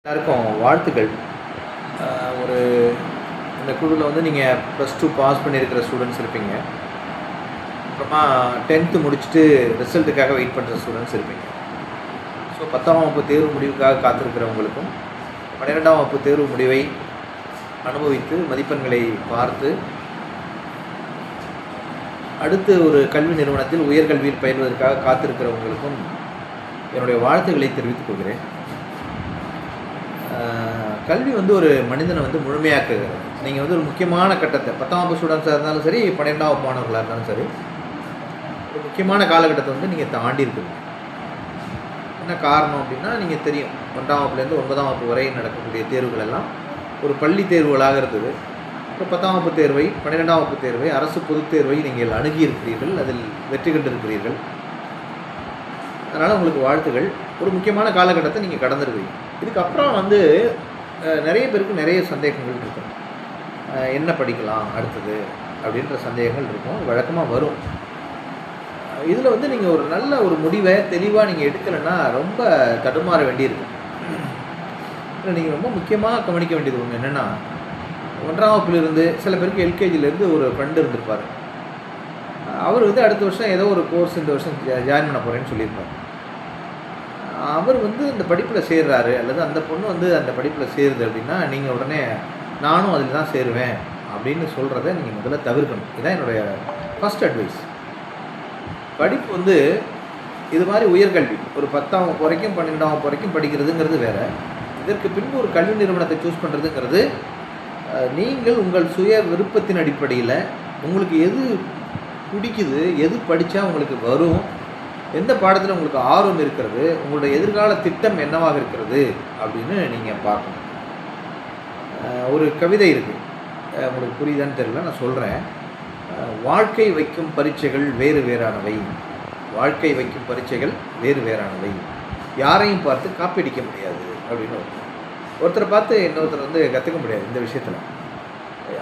எல்லாருக்கும் வாழ்த்துக்கள். ஒரு இந்த குழுவில் வந்து நீங்கள் +2 பாஸ் பண்ணியிருக்கிற ஸ்டூடெண்ட்ஸ் இருப்பீங்க. அப்புறமா 10th முடிச்சுட்டு ரிசல்ட்டுக்காக வெயிட் பண்ணுற ஸ்டூடெண்ட்ஸ் இருப்பீங்க. ஸோ 10ஆம் வகுப்பு தேர்வு முடிவுக்காக காத்திருக்கிறவங்களுக்கும் 12ஆம் வகுப்பு தேர்வு முடிவை அனுபவித்து மதிப்பெண்களை பார்த்து அடுத்து ஒரு கல்வி நிறுவனத்தில் உயர்கல்வியில் பயில்வதற்காக காத்திருக்கிறவங்களுக்கும் என்னுடைய வாழ்த்துக்களை தெரிவித்துக் கொள்கிறேன். கல்வி வந்து ஒரு மனிதனை வந்து முழுமையாக்குகிறது. நீங்கள் வந்து ஒரு முக்கியமான கட்டத்தை 10ஆம் வகுப்பு ஸ்டூடெண்ட்ஸாக இருந்தாலும் சரி, 12ஆம் வகுப்பு மாணவர்களாக இருந்தாலும் சரி, ஒரு முக்கியமான காலகட்டத்தை வந்து நீங்கள் தாண்டி இருக்குங்க. என்ன காரணம் அப்படின்னா, நீங்கள் தெரியும் 1ஆம் வகுப்புலேருந்து 9ஆம் வகுப்பு வரை நடக்கக்கூடிய தேர்வுகள் எல்லாம் ஒரு பள்ளி தேர்வுகளாக இருந்தது. இப்போ 10ஆம் வகுப்பு தேர்வை, 12ஆம் வகுப்பு தேர்வை, அரசு பொதுத் தேர்வை நீங்கள் அணுகியிருக்கிறீர்கள், அதில் வெற்றி கண்டிருக்கிறீர்கள். அதனால் உங்களுக்கு வாழ்த்துக்கள். ஒரு முக்கியமான காலகட்டத்தை நீங்கள் கடந்துருக்கீங்க. இதுக்கப்புறம் வந்து நிறைய பேருக்கு நிறைய சந்தேகங்கள் இருக்கும். என்ன படிக்கலாம் அடுத்தது அப்படின்ற சந்தேகங்கள் இருக்கும், வழக்கமாக வரும். இதில் வந்து நீங்கள் ஒரு நல்ல ஒரு முடிவை தெளிவாக நீங்கள் எடுக்கலைன்னா ரொம்ப தடுமாற வேண்டியிருக்கும். இல்லை, நீங்கள் ரொம்ப முக்கியமாக கவனிக்க வேண்டியது ஒன்று என்னென்னா, 1ஆம் வகுப்பிலிருந்து சில பேருக்கு எல்கேஜிலேருந்து ஒரு ஃப்ரெண்டு இருந்திருப்பார். அவர் வந்து அடுத்த வருஷம் ஏதோ ஒரு கோர்ஸ் இந்த வருஷம் ஜாயின் பண்ண போகிறேன்னு சொல்லியிருப்பார். அவர் வந்து இந்த படிப்பில் சேர்றாரு, அல்லது அந்த பொண்ணு வந்து அந்த படிப்பில் சேருது அப்படின்னா, நீங்கள் உடனே நானும் அதில் தான் சேருவேன் அப்படின்னு சொல்கிறத நீங்கள் முதல்ல தவிர்க்கணும். இதுதான் என்னுடைய ஃபஸ்ட் அட்வைஸ். படிப்பு வந்து இது மாதிரி உயர்கல்வி ஒரு 10ஆம் வகுப்பு வரைக்கும் 12ஆம் வகுப்பு வரைக்கும் படிக்கிறதுங்கிறது வேறு. இதற்கு பின்பு ஒரு கல்வி நிறுவனத்தை சூஸ் பண்ணுறதுங்கிறது நீங்கள் உங்கள் சுய விருப்பத்தின் அடிப்படையில் உங்களுக்கு எது பிடிக்குது, எது படித்தா உங்களுக்கு வரும், எந்த பாடத்தில் உங்களுக்கு ஆர்வம் இருக்கிறது, உங்களுடைய எதிர்கால திட்டம் என்னவாக இருக்கிறது அப்படின்னு நீங்கள் பார்க்கணும். ஒரு கவிதை இருக்குது, உங்களுக்கு புரியுதான்னு தெரியல, நான் சொல்கிறேன். வாழ்க்கை வைக்கும் பரீட்சைகள் வேறு வேறானவை, வாழ்க்கை வைக்கும் பரீட்சைகள் வேறு வேறானவை, யாரையும் பார்த்து காப்பீடிக்க முடியாது அப்படின்னு ஒருத்தரை பார்த்து இன்னொருத்தர் வந்து கற்றுக்க முடியாது இந்த விஷயத்தில்.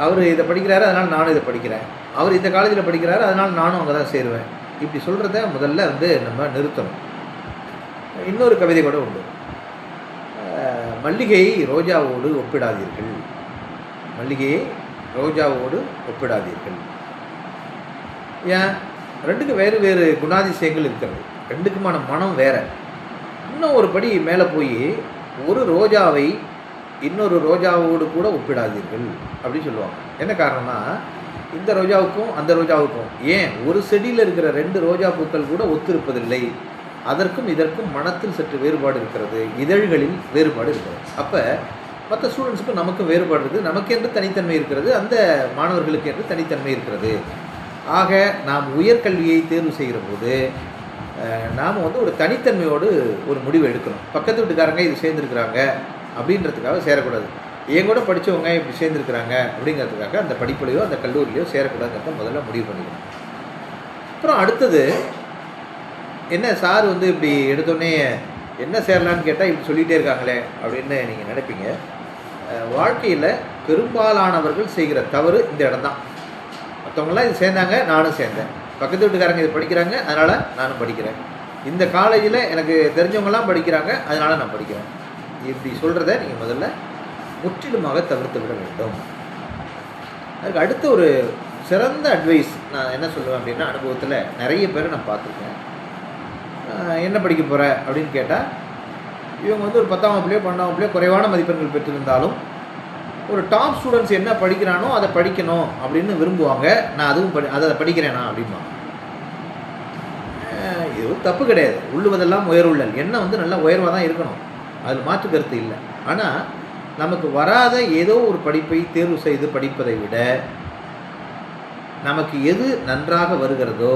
அவர் இதை படிக்கிறாரு, அதனால் நானும் இதை படிக்கிறேன், அவர் இந்த காலேஜில் படிக்கிறாரு, அதனால் நானும் அங்கே தான் சேருவேன், இப்படி சொல்கிறத முதல்ல வந்து நம்ம நிறுத்தணும். இன்னொரு கவிதை கூட உண்டு, மல்லிகையை ரோஜாவோடு ஒப்பிடாதீர்கள், மல்லிகையை ரோஜாவோடு ஒப்பிடாதீர்கள். ஏன்? ரெண்டுக்கும் வேறு வேறு குணாதிசயங்கள் இருக்கிறது, ரெண்டுக்குமான மனம் வேறு. இன்னும் ஒரு படி மேலே போய் ஒரு ரோஜாவை இன்னொரு ரோஜாவோடு கூட ஒப்பிடாதீர்கள் அப்படின்னு சொல்லுவாங்க. என்ன காரணம்னா, இந்த ரோஜாவுக்கும் அந்த ரோஜாவுக்கும், ஏன் ஒரு செடியில் இருக்கிற 2 ரோஜா பூக்கள் கூட ஒத்திருப்பதில்லை, அதற்கும் இதற்கும் மனத்தில் சற்று வேறுபாடு இருக்கிறது, இதழ்களில் வேறுபாடு இருக்கிறது. அப்போ மற்ற ஸ்டூடெண்ட்ஸுக்கும் நமக்கும் வேறுபாடு இருக்குது, நமக்கென்று தனித்தன்மை இருக்கிறது, அந்த மாணவர்களுக்கு என்று தனித்தன்மை இருக்கிறது. ஆக நாம் உயர்கல்வியை தேர்வு செய்கிற போது நாம் வந்து ஒரு தனித்தன்மையோடு ஒரு முடிவு எடுக்கணும். பக்கத்து வீட்டுக்காரங்க இது சேர்ந்துருக்குறாங்க அப்படின்றதுக்காக சேரக்கூடாது, என் கூட படித்தவங்க இப்படி சேர்ந்துருக்குறாங்க அப்படிங்கிறதுக்காக அந்த படிப்புலையோ அந்த கல்லூரிலையோ சேரக்கூடாதுங்கிறத முதல்ல முடிவு பண்ணிக்கணும். அப்புறம் அடுத்தது என்ன, சார் வந்து இப்படி எடுத்தோடனே என்ன சேரலான்னு கேட்டால் இப்படி சொல்லிகிட்டே இருக்காங்களே அப்படின்னு நீங்கள் நினைப்பீங்க. வாழ்க்கையில் பெரும்பாலானவர்கள் செய்கிற தவறு இந்த இடம் தான். மற்றவங்களாம் இது சேர்ந்தாங்க, நானும் சேர்ந்தேன், பக்கத்து வீட்டுக்காரங்க இது படிக்கிறாங்க அதனால் நானும் படிக்கிறேன், இந்த காலேஜில் எனக்கு தெரிஞ்சவங்களாம் படிக்கிறாங்க அதனால் நான் படிக்கிறேன், இப்படி சொல்கிறத நீங்கள் முதல்ல முற்றிலுமாக தவிர்த்து விட வேண்டும். அதுக்கு அடுத்த ஒரு சிறந்த அட்வைஸ் நான் என்ன சொல்லுவேன் அப்படின்னா, அனுபவத்தில் நிறைய பேரை நான் பார்த்துருக்கேன். என்ன படிக்க போகிற அப்படின்னு கேட்டால், இவங்க வந்து ஒரு 10ஆம் வகுப்புலையோ 12ஆம் வகுப்புலையோ குறைவான மதிப்பெண்கள் பெற்றிருந்தாலும் ஒரு டாப் ஸ்டூடெண்ட்ஸ் என்ன படிக்கிறானோ அதை படிக்கணும் அப்படின்னு விரும்புவாங்க. நான் அதுவும் அதை படிக்கிறேனா அப்படின்பாங்க. இது தப்பு கிடையாது, உள்ளுவதெல்லாம் உயர்வுள்ளல், எண்ணம் வந்து நல்லா உயர்வாக தான் இருக்கணும், அதில் மாற்று கருத்து இல்லை. ஆனால் நமக்கு வராத ஏதோ ஒரு படிப்பை தேர்வு செய்து படிப்பதை விட நமக்கு எது நன்றாக வருகிறதோ,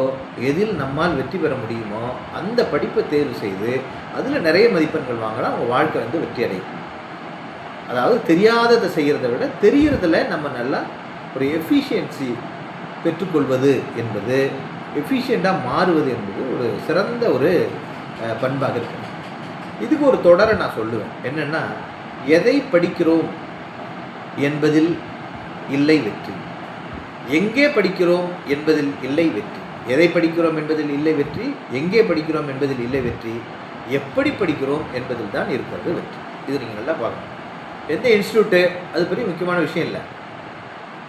எதில் நம்மால் வெற்றி பெற முடியுமோ அந்த படிப்பை தேர்வு செய்து அதில் நிறைய மதிப்பெண்கள் வாங்கினா அவங்க வாழ்க்கை வந்து வெற்றி அடையும். அதாவது தெரியாததை செய்கிறத விட தெரிகிறதுல நம்ம நல்லா ஒரு எஃபிஷியன்சி பெற்றுக்கொள்வது என்பது, எஃபிஷியண்ட்டாக மாறுவது என்பது ஒரு சிறந்த ஒரு பண்பாக இருக்கு. இதுக்கு ஒரு தொடரை நான் சொல்லுவேன். என்னென்னா, எதை படிக்கிறோம் என்பதில் இல்லை வெற்றி, எங்கே படிக்கிறோம் என்பதில் இல்லை வெற்றி. எதை படிக்கிறோம் என்பதில் இல்லை வெற்றி, எங்கே படிக்கிறோம் என்பதில் இல்லை வெற்றி, எப்படி படிக்கிறோம் என்பதில் தான் இருக்கிறது வெற்றி. இது நீங்கள் நல்லா பார்க்கணும். எந்த இன்ஸ்டியூட்டு அது பெரிய முக்கியமான விஷயம் இல்லை,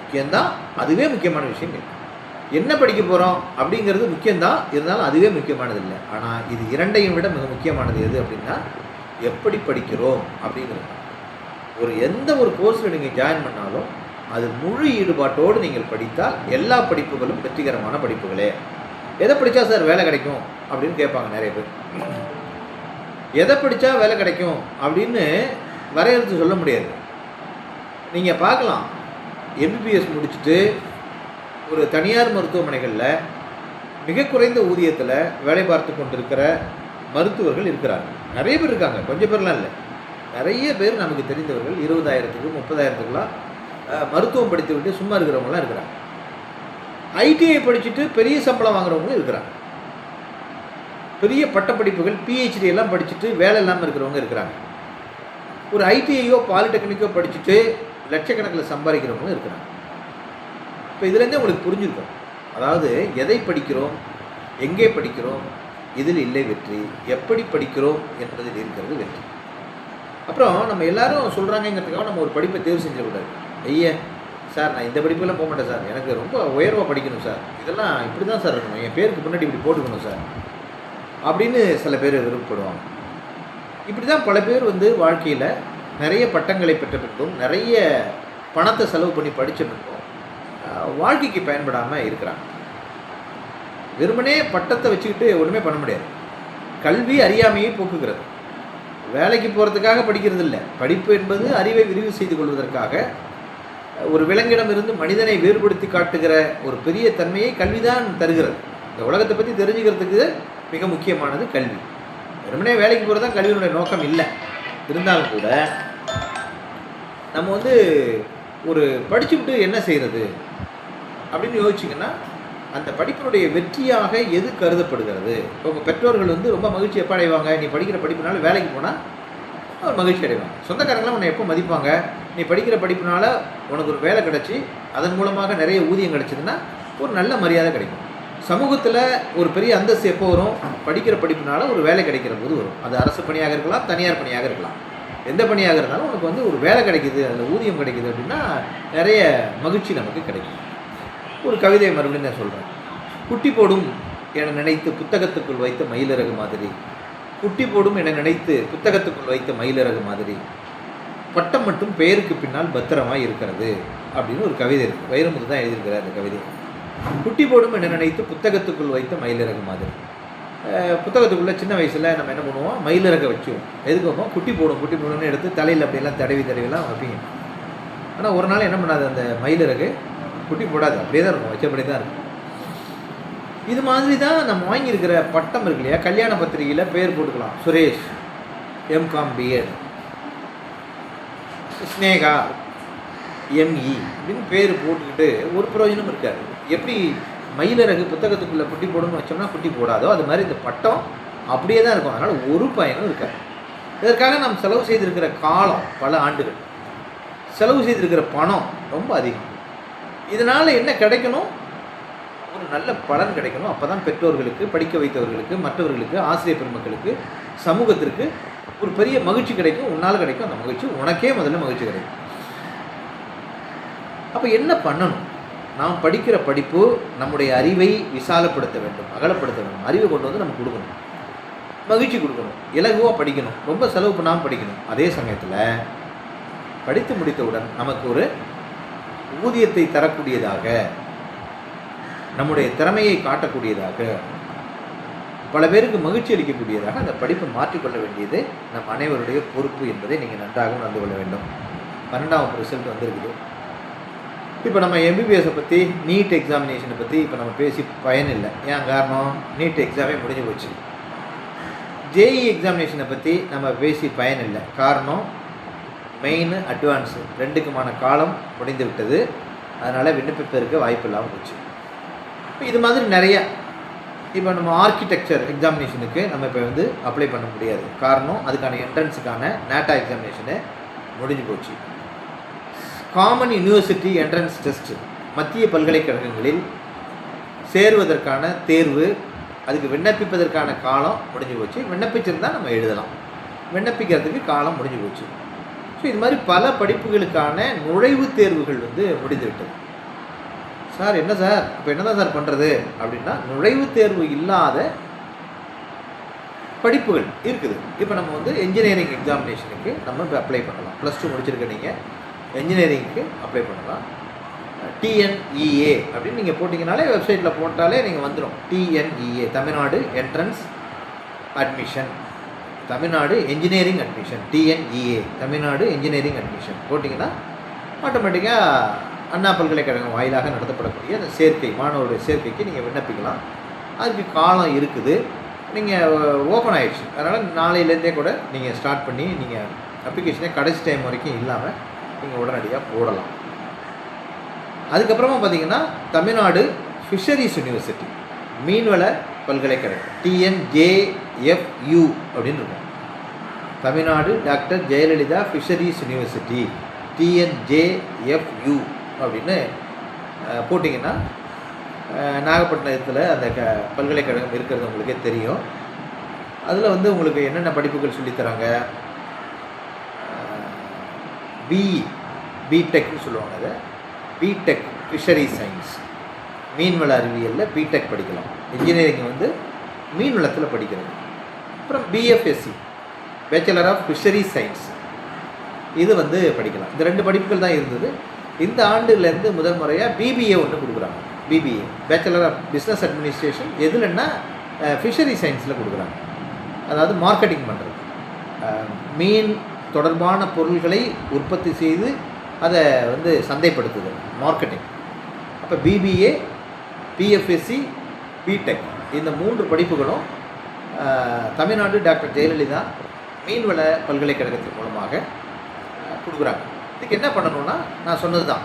முக்கியம்தான், அதுவே முக்கியமான விஷயம் இல்லை. என்ன படிக்க போகிறோம் அப்படிங்கிறது முக்கியம்தான், இருந்தாலும் அதுவே முக்கியமானது இல்லை. ஆனால் இது இரண்டையும் விட மிக முக்கியமானது எது அப்படின்னா எப்படி படிக்கிறோம் அப்படிங்கிறது. எந்த ஒரு கோர்ஸில் நீங்கள் ஜாயின் பண்ணாலும் அது முழு ஈடுபாட்டோடு நீங்கள் படித்தால் எல்லா படிப்புகளும் வெற்றிகரமான படிப்புகளே. எதை படித்தா சார் வேலை கிடைக்கும் அப்படின்னு கேட்பாங்க நிறைய பேர். எதை படித்தா வேலை கிடைக்கும் அப்படின்னு வரையறுத்து சொல்ல முடியாது. நீங்கள் பார்க்கலாம், எம்பிபிஎஸ் முடிச்சுட்டு ஒரு தனியார் மருத்துவமனைகளில் மிக குறைந்த ஊதியத்தில் வேலை பார்த்து கொண்டிருக்கிற மருத்துவர்கள் இருக்கிறாங்க. நிறைய பேர் இருக்காங்க, கொஞ்சம் பேர்லாம் இல்லை, நிறைய பேர் நமக்கு தெரிந்தவர்கள் 20,000க்கு 30,000க்குலாம் மருத்துவம் படித்து விட்டு சும்மா இருக்கிறவங்களாம் இருக்கிறாங்க. ஐடிஐ படிச்சுட்டு பெரிய சம்பளம் வாங்குறவங்களும் இருக்கிறாங்க. பெரிய பட்டப்படிப்புகள் பிஹெச்டி எல்லாம் படிச்சுட்டு வேலை இல்லாமல் இருக்கிறவங்க இருக்கிறாங்க. ஒரு ஐடிஐயோ பாலிடெக்னிக்கோ படிச்சுட்டு லட்சக்கணக்கில் சம்பாதிக்கிறவங்களும் இருக்கிறாங்க. இப்போ இதுலேருந்தே உங்களுக்கு புரிஞ்சுருக்கும், அதாவது எதை படிக்கிறோம், எங்கே படிக்கிறோம், இதில் இல்லை வெற்றி, எப்படி படிக்கிறோம் என்பதில் இருக்கிறது வெற்றி. அப்புறம் நம்ம எல்லாரும் சொல்கிறாங்கிறதுக்காக நம்ம ஒரு படிப்பை தேர்வு செஞ்சிடக்கூடாது. ஐயா சார் நான் இந்த படிப்பெல்லாம் போக மாட்டேன் சார், எனக்கு ரொம்ப உயர்வாக படிக்கணும் சார், இதெல்லாம் இப்படி தான் சார் இருக்கணும், என் பேருக்கு முன்னாடி இப்படி போட்டுக்கணும் சார் அப்படின்னு சில பேர் விருப்பப்படுவாங்க. இப்படி தான் பல பேர் வாழ்க்கையில் நிறைய பட்டங்களை பெற்ற பின்பும் நிறைய பணத்தை செலவு பண்ணி படித்த பின்பும் வாழ்க்கைக்கு பயன்படாமல் இருக்கிறாங்க. வெறுமனே பட்டத்தை வச்சுக்கிட்டு ஒன்றுமே பண்ண முடியாது. கல்வி அறியாமையை போக்குகிறது. வேலைக்கு போகிறதுக்காக படிக்கிறது இல்லை. படிப்பு என்பது அறிவை விரிவு செய்து கொள்வதற்காக, ஒரு விலங்கிடம் இருந்து மனிதனை வேறுபடுத்தி காட்டுகிற ஒரு பெரிய தன்மையை கல்விதான் தருகிறது. இந்த உலகத்தை பற்றி தெரிஞ்சுக்கிறதுக்கு மிக முக்கியமானது கல்வி. வெறுமனே வேலைக்கு போகிறது தான் கல்வியினுடைய நோக்கம் இல்லை. இருந்தாலும் கூட நம்ம ஒரு படிச்சுவிட்டு என்ன செய்கிறது அப்படின்னு யோசிச்சிங்கன்னா அந்த படிப்பினுடைய வெற்றியாக எது கருதப்படுகிறது? இப்போ உங்கள் பெற்றோர்கள் ரொம்ப மகிழ்ச்சி எப்போ அடைவாங்க? நீ படிக்கிற படிப்புனால வேலைக்கு போனால் அவர் மகிழ்ச்சி அடைவாங்க. சொந்தக்காரங்களாம் உன்னை எப்போ மதிப்பாங்க? நீ படிக்கிற படிப்புனால உனக்கு ஒரு வேலை கிடச்சி அதன் மூலமாக நிறைய ஊதியம் கிடச்சிதுன்னா ஒரு நல்ல மரியாதை கிடைக்கும். சமூகத்தில் ஒரு பெரிய அந்தஸ்து எப்போ வரும்? படிக்கிற படிப்புனால ஒரு வேலை கிடைக்கிற போது வரும். அது அரசு பணியாக இருக்கலாம், தனியார் பணியாக இருக்கலாம். எந்த பணியாக இருந்தாலும் உனக்கு ஒரு வேலை கிடைக்குது, அதில் ஊதியம் கிடைக்குது அப்படின்னா நிறைய மகிழ்ச்சி நமக்கு கிடைக்கும். ஒரு கவிதை மறுபடியும் நான் சொல்கிறேன். குட்டி போடும் என நினைத்து புத்தகத்துக்குள் வைத்த மயிலிறகு மாதிரி, குட்டி போடும் என நினைத்து புத்தகத்துக்குள் வைத்த மயிலிறகு மாதிரி, பட்டம் மட்டும் பெயருக்கு பின்னால் பத்திரமாக இருக்கிறது அப்படின்னு ஒரு கவிதை இருக்குது. வைரமுத்து தான் எழுதியிருக்கிறார் அந்த கவிதை. குட்டி போடும் என நினைத்து புத்தகத்துக்குள் வைத்த மயிலிறகு மாதிரி. புத்தகத்துக்குள்ளே சின்ன வயசில் நம்ம என்ன பண்ணுவோம்? மயிலிறகை வச்சுவோம். எதுக்கு வைப்போம்? குட்டி போடும்னு எடுத்து தலையில் அப்படியெல்லாம் தடவிலாம் வைப்பீங்க. ஆனால் ஒரு நாள் என்ன பண்ணாது, அந்த மயிலிறகு குட்டி போடாது, அப்படியே தான் இருக்கும், வச்சபடி தான் இருக்கும். இது மாதிரி தான் நம்ம வாங்கியிருக்கிற பட்டம் இருக்கு இல்லையா, கல்யாண பத்திரிகையில் பேர் போட்டுக்கலாம், Suresh MCom BEd, Sneha ME அப்படின்னு பேர் போட்டுக்கிட்டு ஒரு பிரயோஜனம் இருக்காது. எப்படி மயிலிறகு புத்தகத்துக்குள்ளே குட்டி போடணும்னு வச்சோம்னா குட்டி போடாதோ அது மாதிரி இந்த பட்டம் அப்படியே தான் இருக்கும். அதனால் ஒரு பயனும் இருக்காது. இதற்காக நாம் செலவு செய்திருக்கிற காலம் பல ஆண்டுகள், செலவு செய்திருக்கிற பணம் ரொம்ப அதிகம். இதனால் என்ன கிடைக்கணும்? ஒரு நல்ல பலன் கிடைக்கணும். அப்போ தான் பெற்றோர்களுக்கு, படிக்க வைத்தவர்களுக்கு, மற்றவர்களுக்கு, ஆசிரியர் பெருமக்களுக்கு, சமூகத்திற்கு ஒரு பெரிய மகிழ்ச்சி கிடைக்கும். உன்னால் கிடைக்கும் அந்த மகிழ்ச்சி, உனக்கே முதல்ல மகிழ்ச்சி கிடைக்கும். அப்போ என்ன பண்ணணும்? நாம் படிக்கிற படிப்பு நம்முடைய அறிவை விசாலப்படுத்த வேண்டும், அகலப்படுத்த வேண்டும். அறிவை கொண்டு நமக்கு கொடுக்கணும், மகிழ்ச்சி கொடுக்கணும், இலகுவாக படிக்கணும், ரொம்ப செலவு பண்ணாமல் படிக்கணும். அதே சமயத்தில் படித்து முடித்தவுடன் நமக்கு ஒரு ஊதியத்தை தரக்கூடியதாக, நம்முடைய திறமையை காட்டக்கூடியதாக, பல பேருக்கு மகிழ்ச்சி அளிக்கக்கூடியதாக அந்த படிப்பை மாற்றிக்கொள்ள வேண்டியது நம் அனைவருடைய பொறுப்பு என்பதை நீங்கள் நன்றாக உணர்ந்து கொள்ள வேண்டும். 12ஆம் ரிசல்ட் வந்திருக்குது. இப்போ நம்ம எம்பிபிஎஸை பற்றி, நீட் எக்ஸாமினேஷனை பற்றி இப்போ நம்ம பேசி பயன் இல்லை. ஏன் காரணம்? நீட் எக்ஸாமே முடிஞ்சு போச்சு. ஜேஇ எக்ஸாமினேஷனை பற்றி நம்ம பேசி பயன் இல்லை. காரணம், மெயின் அட்வான்ஸு ரெண்டுக்குமான காலம் முடிந்து விட்டது. அதனால் விண்ணப்பிப்பதற்கு வாய்ப்பு இல்லாமல் போச்சு. இப்போ இது மாதிரி நிறையா, இப்போ நம்ம ஆர்கிடெக்சர் எக்ஸாமினேஷனுக்கு நம்ம இப்போ அப்ளை பண்ண முடியாது. காரணம், அதுக்கான என்ட்ரன்ஸுக்கான நேட்டா எக்ஸாமினேஷனு முடிஞ்சு போச்சு. காமன் யூனிவர்சிட்டி என்ட்ரன்ஸ் டெஸ்ட்டு, மத்திய பல்கலைக்கழகங்களில் சேருவதற்கான தேர்வு, அதுக்கு விண்ணப்பிப்பதற்கான காலம் முடிஞ்சு போச்சு. விண்ணப்பிச்சிருந்தால் நம்ம எழுதலாம். விண்ணப்பிக்கிறதுக்கு காலம் முடிஞ்சு போச்சு. ஸோ இது மாதிரி பல படிப்புகளுக்கான நுழைவுத் தேர்வுகள் வந்து முடிந்துவிட்டது. சார் என்ன சார் இப்போ என்ன தான் சார் பண்ணுறது அப்படின்னா, நுழைவுத் தேர்வு இல்லாத படிப்புகள் இருக்குது. இப்போ நம்ம வந்து என்ஜினியரிங் எக்ஸாமினேஷனுக்கு நம்ம இப்போ அப்ளை பண்ணலாம். +2 முடிச்சிருக்க நீங்கள் என்ஜினியரிங்க்கு அப்ளை பண்ணலாம். டிஎன்இஏ அப்படின்னு நீங்கள் போட்டிங்கனாலே, வெப்சைட்டில் போட்டாலே நீங்கள் வந்துடும். TNEA, Tamil Nadu entrance admission, Tamil Nadu engineering admission. TNEA, Tamil Nadu engineering admission போட்டிங்கன்னா ஆட்டோமேட்டிக்காக அண்ணா பல்கலைக்கழகம் வாயிலாக நடத்தப்படக்கூடிய அந்த சேர்க்கை, மாணவருடைய சேர்க்கைக்கு நீங்கள் விண்ணப்பிக்கலாம். அதுக்கு காலம் இருக்குது. நீங்கள் ஓப்பன் ஆகிடுச்சு, அதனால் நாளையிலேருந்தே கூட நீங்கள் ஸ்டார்ட் பண்ணி நீங்கள் அப்ளிகேஷனே கடைசி டைம் வரைக்கும் இல்லாமல் நீங்கள் உடனடியாக போடலாம். அதுக்கப்புறமா பார்த்தீங்கன்னா தமிழ்நாடு ஃபிஷரிஸ் யூனிவர்சிட்டி, மீன்வள பல்கலைக்கழகம், டிஎன்ஜேஎஃப்யூ அப்படின்னு இருக்கும். Tamil Nadu doctor Jayalalithaa fisheries university, TNJFU அப்படின்னு போட்டிங்கன்னா நாகப்பட்டினத்தில் அந்த பல்கலைக்கழகம் இருக்கிறது உங்களுக்கே தெரியும். அதில் வந்து உங்களுக்கு என்னென்ன படிப்புகள் சொல்லித்தராங்க, பிடெக்னு சொல்லுவாங்க. அதை பிடெக் ஃபிஷரி சயின்ஸ், மீன்வள அறிவியலில் பிடெக் படிக்கலாம். இன்ஜினியரிங் வந்து மீன்வளத்தில் படிக்கிறது. அப்புறம் BFSc, bachelor of fishery science, இது வந்து படிக்கலாம். இந்த 2 படிப்புகள் தான் இருந்தது. இந்த ஆண்டுலேருந்து முதல் முறையாக பிபிஏ ஒன்று கொடுக்குறாங்க. BBA, bachelor of business administration, எதுலன்னா ஃபிஷரி சயின்ஸில் கொடுக்குறாங்க. அதாவது மார்க்கெட்டிங் பண்ணுறது, மீன் தொடர்பான பொருள்களை உற்பத்தி செய்து அதை வந்து சந்தைப்படுத்துதல், மார்க்கெட்டிங். அப்போ பிபிஏ, பிஎஃப்எஸ்சி, பிடெக், இந்த 3 படிப்புகளும் தமிழ்நாடு டாக்டர் ஜெயலலிதா மீன்வள பல்கலைக்கழகத்தின் மூலமாக கொடுக்குறாங்க. இதுக்கு என்ன பண்ணணும்னா, நான் சொன்னது தான்,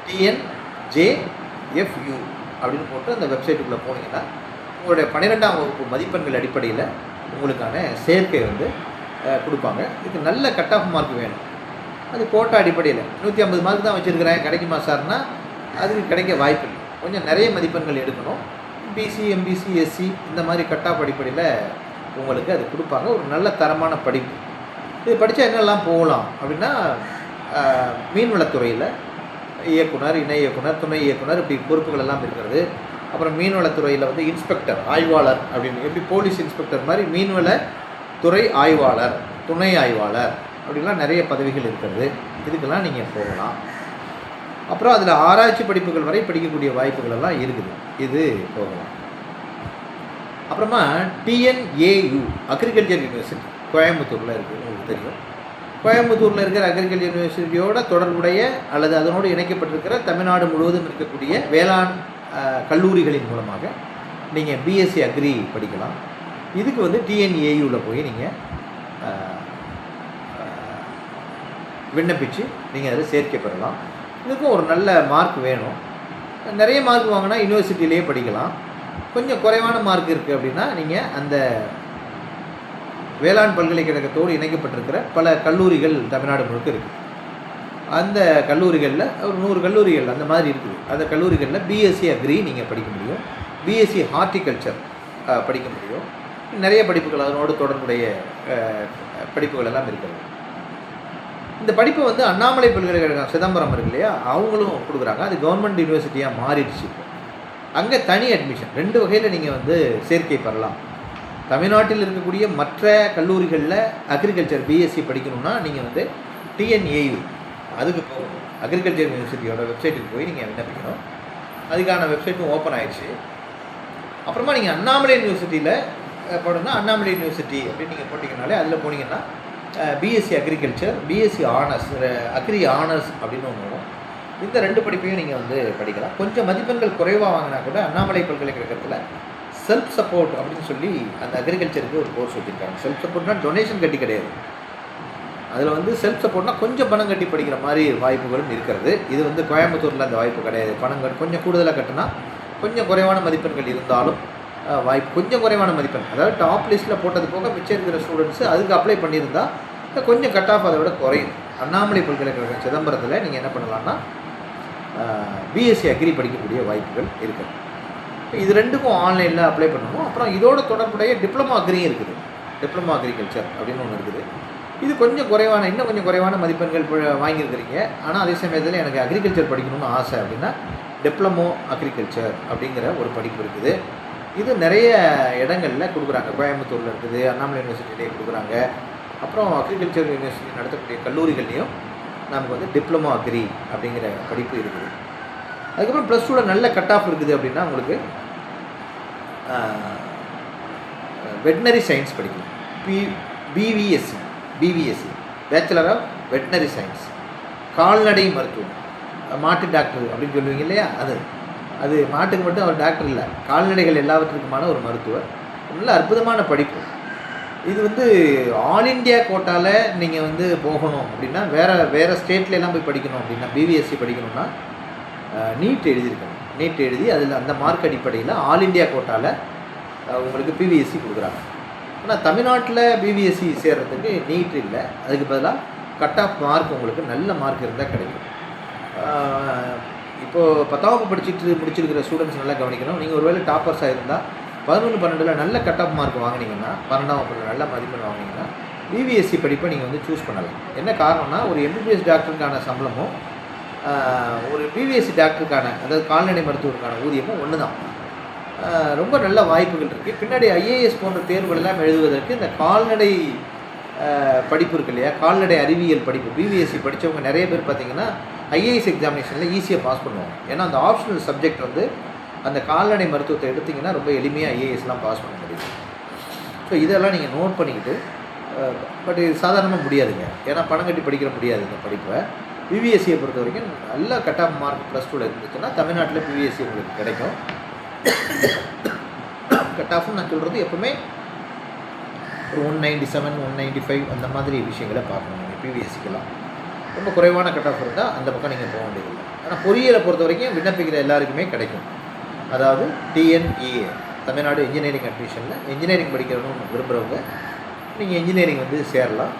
டிஎன்ஜேஎஃப்யூ அப்படின்னு போட்டு அந்த வெப்சைட்டுக்குள்ளே போனீங்கன்னா உங்களுடைய 12ஆம் வகுப்பு மதிப்பெண்கள் அடிப்படையில் உங்களுக்கான சேர்க்கை வந்து கொடுப்பாங்க. இதுக்கு நல்ல கட் ஆஃப் மார்க் வேணும். அது கோட்டா அடிப்படையில் 150 மார்க் தான் வச்சுருக்கிறேன், கிடைக்குமா சார்னா அதுக்கு கிடைக்க வாய்ப்பு இல்லை. கொஞ்சம் நிறைய மதிப்பெண்கள் எடுக்கணும். பிசி, எம்பிசி, எஸ்சி இந்த மாதிரி கட் ஆஃப் அடிப்படையில் உங்களுக்கு அது கொடுப்பாங்க. ஒரு நல்ல தரமான படிப்பு. இது படித்தா என்னெல்லாம் போகலாம் அப்படின்னா, மீன்வளத்துறையில் இயக்குனர், இணை இயக்குனர், துணை இயக்குனர், இப்படி பொறுப்புகள் எல்லாம் இருக்கிறது. அப்புறம் மீன்வளத்துறையில் வந்து இன்ஸ்பெக்டர், ஆய்வாளர் அப்படின்னு, எப்படி போலீஸ் இன்ஸ்பெக்டர் மாதிரி மீன்வளத்துறை ஆய்வாளர், துணை ஆய்வாளர் அப்படின்லாம் நிறைய பதவிகள் இருக்கிறது. இதுக்கெல்லாம் நீங்கள் போகலாம். அப்புறம் அதில் ஆராய்ச்சி படிப்புகள் வரை படிக்கக்கூடிய வாய்ப்புகள் எல்லாம் இருக்குது. இது போகலாம். அப்புறமா டிஎன்ஏயு, அக்ரிகல்ச்சர் யூனிவர்சிட்டி, கோயம்புத்தூரில் இருக்குது. உங்களுக்கு தெரியும், கோயம்புத்தூரில் இருக்கிற அக்ரிகல்ச்சர் யூனிவர்சிட்டியோட தொடர்புடைய அல்லது அதனோடு இணைக்கப்பட்டிருக்கிற தமிழ்நாடு முழுவதும் இருக்கக்கூடிய வேளாண் கல்லூரிகளின் மூலமாக நீங்கள் பிஎஸ்சி அக்ரி படிக்கலாம். இதுக்கு வந்து டிஎன்ஏயுவில் போய் நீங்கள் விண்ணப்பித்து நீங்கள் அதில் சேர்க்கை பெறலாம். இதுக்கும் ஒரு நல்ல மார்க் வேணும். நிறைய மார்க் வாங்கினா யூனிவர்சிட்டியிலே படிக்கலாம். கொஞ்சம் குறைவான மார்க் இருக்குது அப்படின்னா நீங்கள் அந்த வேளாண் பல்கலைக்கழகத்தோடு இணைக்கப்பட்டிருக்கிற பல கல்லூரிகள் தமிழ்நாடு முழுக்க இருக்குது. அந்த கல்லூரிகளில் ஒரு 100 கல்லூரிகள் அந்த மாதிரி இருக்குது. அந்த கல்லூரிகளில் பிஎஸ்சி அக்ரி நீங்கள் படிக்க முடியும், பிஎஸ்சி ஹார்டிகல்ச்சர் படிக்க முடியும். நிறைய படிப்புகள் அதனோடு தொடர்புடைய படிப்புகள் எல்லாம் இருக்கிறது. இந்த படிப்பை வந்து அண்ணாமலை பல்கலைக்கழகம் சிதம்பரம் இருக்கு இல்லையா, அவங்களும் கொடுக்குறாங்க. அது கவர்மெண்ட் யூனிவர்சிட்டியாக மாறிடுச்சு. அங்கே தனி அட்மிஷன் 2 வகையில் நீங்கள் வந்து சேர்க்கை பெறலாம். தமிழ்நாட்டில் இருக்கக்கூடிய மற்ற கல்லூரிகளில் அக்ரிகல்ச்சர் பிஎஸ்சி படிக்கணும்னா நீங்கள் வந்து டிஎன்ஏயு அதுக்கு போகணும். அக்ரிகல்ச்சர் யூனிவர்சிட்டியோட வெப்சைட்டுக்கு போய் நீங்கள் விண்ணப்பிக்கணும். அதுக்கான வெப்சைட்டும் ஓப்பன் ஆகிடுச்சு. அப்புறமா நீங்கள் அண்ணாமலை யூனிவர்சிட்டியில் போடணும்னா அண்ணாமலை யூனிவர்சிட்டி அப்படின்னு நீங்கள் போட்டிங்கனாலே அதில் போனீங்கன்னா BSc agriculture, BSc honours, agri honours அப்படின்னு ஒன்று வரும். இந்த 2 படிப்பையும் நீங்கள் வந்து படிக்கலாம். கொஞ்சம் மதிப்பெண்கள் குறைவாக வாங்கினா கூட அண்ணாமலை பல்கலைக்கழகத்தில் செல்ஃப் சப்போர்ட் அப்படின்னு சொல்லி அந்த அக்ரிகல்ச்சருக்கு ஒரு கோர்ஸ் வச்சுருக்காங்க. செல்ஃப் சப்போர்ட்னா டொனேஷன் கட்டி கிடையாது. அதில் வந்து செல்ஃப் சப்போர்ட்னா கொஞ்சம் பணம் கட்டி படிக்கிற மாதிரி வாய்ப்புகளும் இருக்கிறது. இது வந்து கோயம்புத்தூரில் அந்த வாய்ப்பு கிடையாது. பணம் கொஞ்சம் கூடுதலாக கட்டினா கொஞ்சம் குறைவான மதிப்பெண்கள் இருந்தாலும் வாய்ப்பு, கொஞ்சம் குறைவான மதிப்பெண், அதாவது டாப் லிஸ்ட்டில் போட்டது போக மிச்சம் இருக்கிற ஸ்டூடெண்ட்ஸு அதுக்கு அப்ளை பண்ணியிருந்தால் கொஞ்சம் கட் ஆஃப் அதை விட குறையும். அண்ணாமலை பல்கலைக்கழகம் சிதம்பரத்தில் நீங்கள் என்ன பண்ணலான்னா பிஎஸ்சி அக்ரி படிக்கக்கூடிய வாய்ப்புகள் இருக்குது. இது 2க்கும் ஆன்லைனில் அப்ளை பண்ணணும். அப்புறம் இதோட தொடர்புடைய டிப்ளமா அக்ரியும் இருக்குது. டிப்ளமோ அக்ரிகல்ச்சர் அப்படின்னு ஒன்று இருக்குது. இது கொஞ்சம் குறைவான, இன்னும் கொஞ்சம் குறைவான மதிப்பெண்கள் வாங்கியிருக்கிறீங்க. ஆனால் அதே சமயத்தில் எனக்கு அக்ரிகல்ச்சர் படிக்கணும்னு ஆசை அப்படின்னா டிப்ளமோ அக்ரிகல்ச்சர் அப்படிங்கிற ஒரு படிப்பு இருக்குது. இது நிறைய இடங்களில் கொடுக்குறாங்க. கோயம்புத்தூரில் இருக்குது, அண்ணாமலை யூனிவர்சிட்டியிலே கொடுக்குறாங்க. அப்புறம் அக்ரிகல்ச்சர் யூனிவர்சிட்டி நடத்தக்கூடிய கல்லூரிகள்லேயும் நமக்கு வந்து டிப்ளமோ அக்ரி அப்படிங்கிற படிப்பு இருக்குது. அதுக்கப்புறம் ப்ளஸ் டூவில் நல்ல கட் ஆஃப் இருக்குது அப்படின்னா உங்களுக்கு வெட்னரி சயின்ஸ் படிக்கலாம். BVSc bachelor of veterinary science, கால்நடை மருத்துவம், மாட்டு டாக்டர் அப்படின்னு சொல்லுவீங்க இல்லையா, அது மாட்டுக்கு மட்டும் அவர் டாக்டர் இல்லை, கால்நடைகள் எல்லாவற்றுக்குமான ஒரு மருத்துவர். நல்ல அற்புதமான படிப்பு. இது வந்து ஆல் இண்டியா கோட்டாவில் நீங்கள் வந்து போகணும் அப்படின்னா வேறு ஸ்டேட்லலாம் போய் படிக்கணும் அப்படின்னா பிவிஎஸ்சி படிக்கணும்னா நீட் எழுதியிருக்கணும். நீட் எழுதி அதில் அந்த மார்க் அடிப்படையில் ஆல் இண்டியா கோட்டாவில் உங்களுக்கு பிவிஎஸ்சி கொடுக்குறாங்க. ஆனால் தமிழ்நாட்டில் பிவிஎஸ்சி சேர்கிறதுக்கு நீட் இல்லை, அதுக்கு பதிலாக கட் ஆஃப் மார்க் உங்களுக்கு நல்ல மார்க் இருந்தால் கிடைக்கும். இப்போது 10ஆம் வகுப்பு முடிச்சிருக்கிற ஸ்டூடெண்ட்ஸ் நல்லா கவனிக்கணும். நீங்கள் ஒருவேளை டாப்பர்ஸாக இருந்தால் 11, 12 நல்ல கட் ஆஃப் மார்க் வாங்கினீங்கன்னா, 12ஆம் வகுப்பில் நல்ல மதிப்பெண் வாங்கினீங்கன்னா பிவிஎஸ்சி படிப்பை நீங்கள் வந்து சூஸ் பண்ணலாம். என்ன காரணம்னா, ஒரு எம்பிபிஎஸ் டாக்டருக்கான சம்பளமும் ஒரு பிவிஎஸ்சி டாக்டருக்கான, அதாவது கால்நடை மருத்துவருக்கான ஊதியமும் ஒன்று தான். ரொம்ப நல்ல வாய்ப்புகள் இருக்குது. பின்னாடி ஐஏஎஸ் போன்ற தேர்வுகள் எல்லாம் எழுதுவதற்கு இந்த கால்நடை படிப்பு இருக்கு இல்லையா, கால்நடை அறிவியல் படிப்பு பிவிஎஸ்சி படித்தவங்க நிறைய பேர் பார்த்திங்கன்னா ஐஏஎஸ் எக்ஸாமினேஷனில் ஈஸியாக பாஸ் பண்ணுவாங்க. ஏன்னா அந்த ஆப்ஷனல் சப்ஜெக்ட் வந்து அந்த கால்நடை மருத்துவத்தை எடுத்திங்கன்னா ரொம்ப எளிமையாக ஐஏஎஸ்லாம் பாஸ் பண்ண முடியும். ஸோ இதெல்லாம் நீங்கள் நோட் பண்ணிக்கிட்டு, பட் இது சாதாரணமாக முடியாதுங்க, ஏன்னா பணம் கட்டி படிக்கிற முடியாது இந்த படிப்பை. பிவிஎஸ்சியை பொறுத்த வரைக்கும் நல்ல கட் ஆஃப் மார்க் ப்ளஸ் டூவில் இருந்துச்சுன்னா தமிழ்நாட்டில் பிவிஎஸ்சி உங்களுக்கு கிடைக்கும். கட் ஆஃப்னு நான் சொல்கிறது எப்பவுமே ஒரு 197, 195 அந்த மாதிரி விஷயங்களை பார்க்கணும். நீங்கள் பிவிஎஸ்சிக்கெல்லாம் ரொம்ப குறைவான கட் ஆஃப் இருந்தால் அந்த பக்கம் நீங்கள் போக வேண்டியதில்லை. ஆனால் பொறியியலை பொறுத்த வரைக்கும் விண்ணப்பிக்கிற எல்லாருக்குமே கிடைக்கும். அதாவது டிஎன்இஏ, தமிழ்நாடு இன்ஜினியரிங் அட்மிஷனில் இன்ஜினியரிங் படிக்கணும்னு விரும்புகிறவங்க நீங்கள் இன்ஜினியரிங் வந்து சேரலாம்.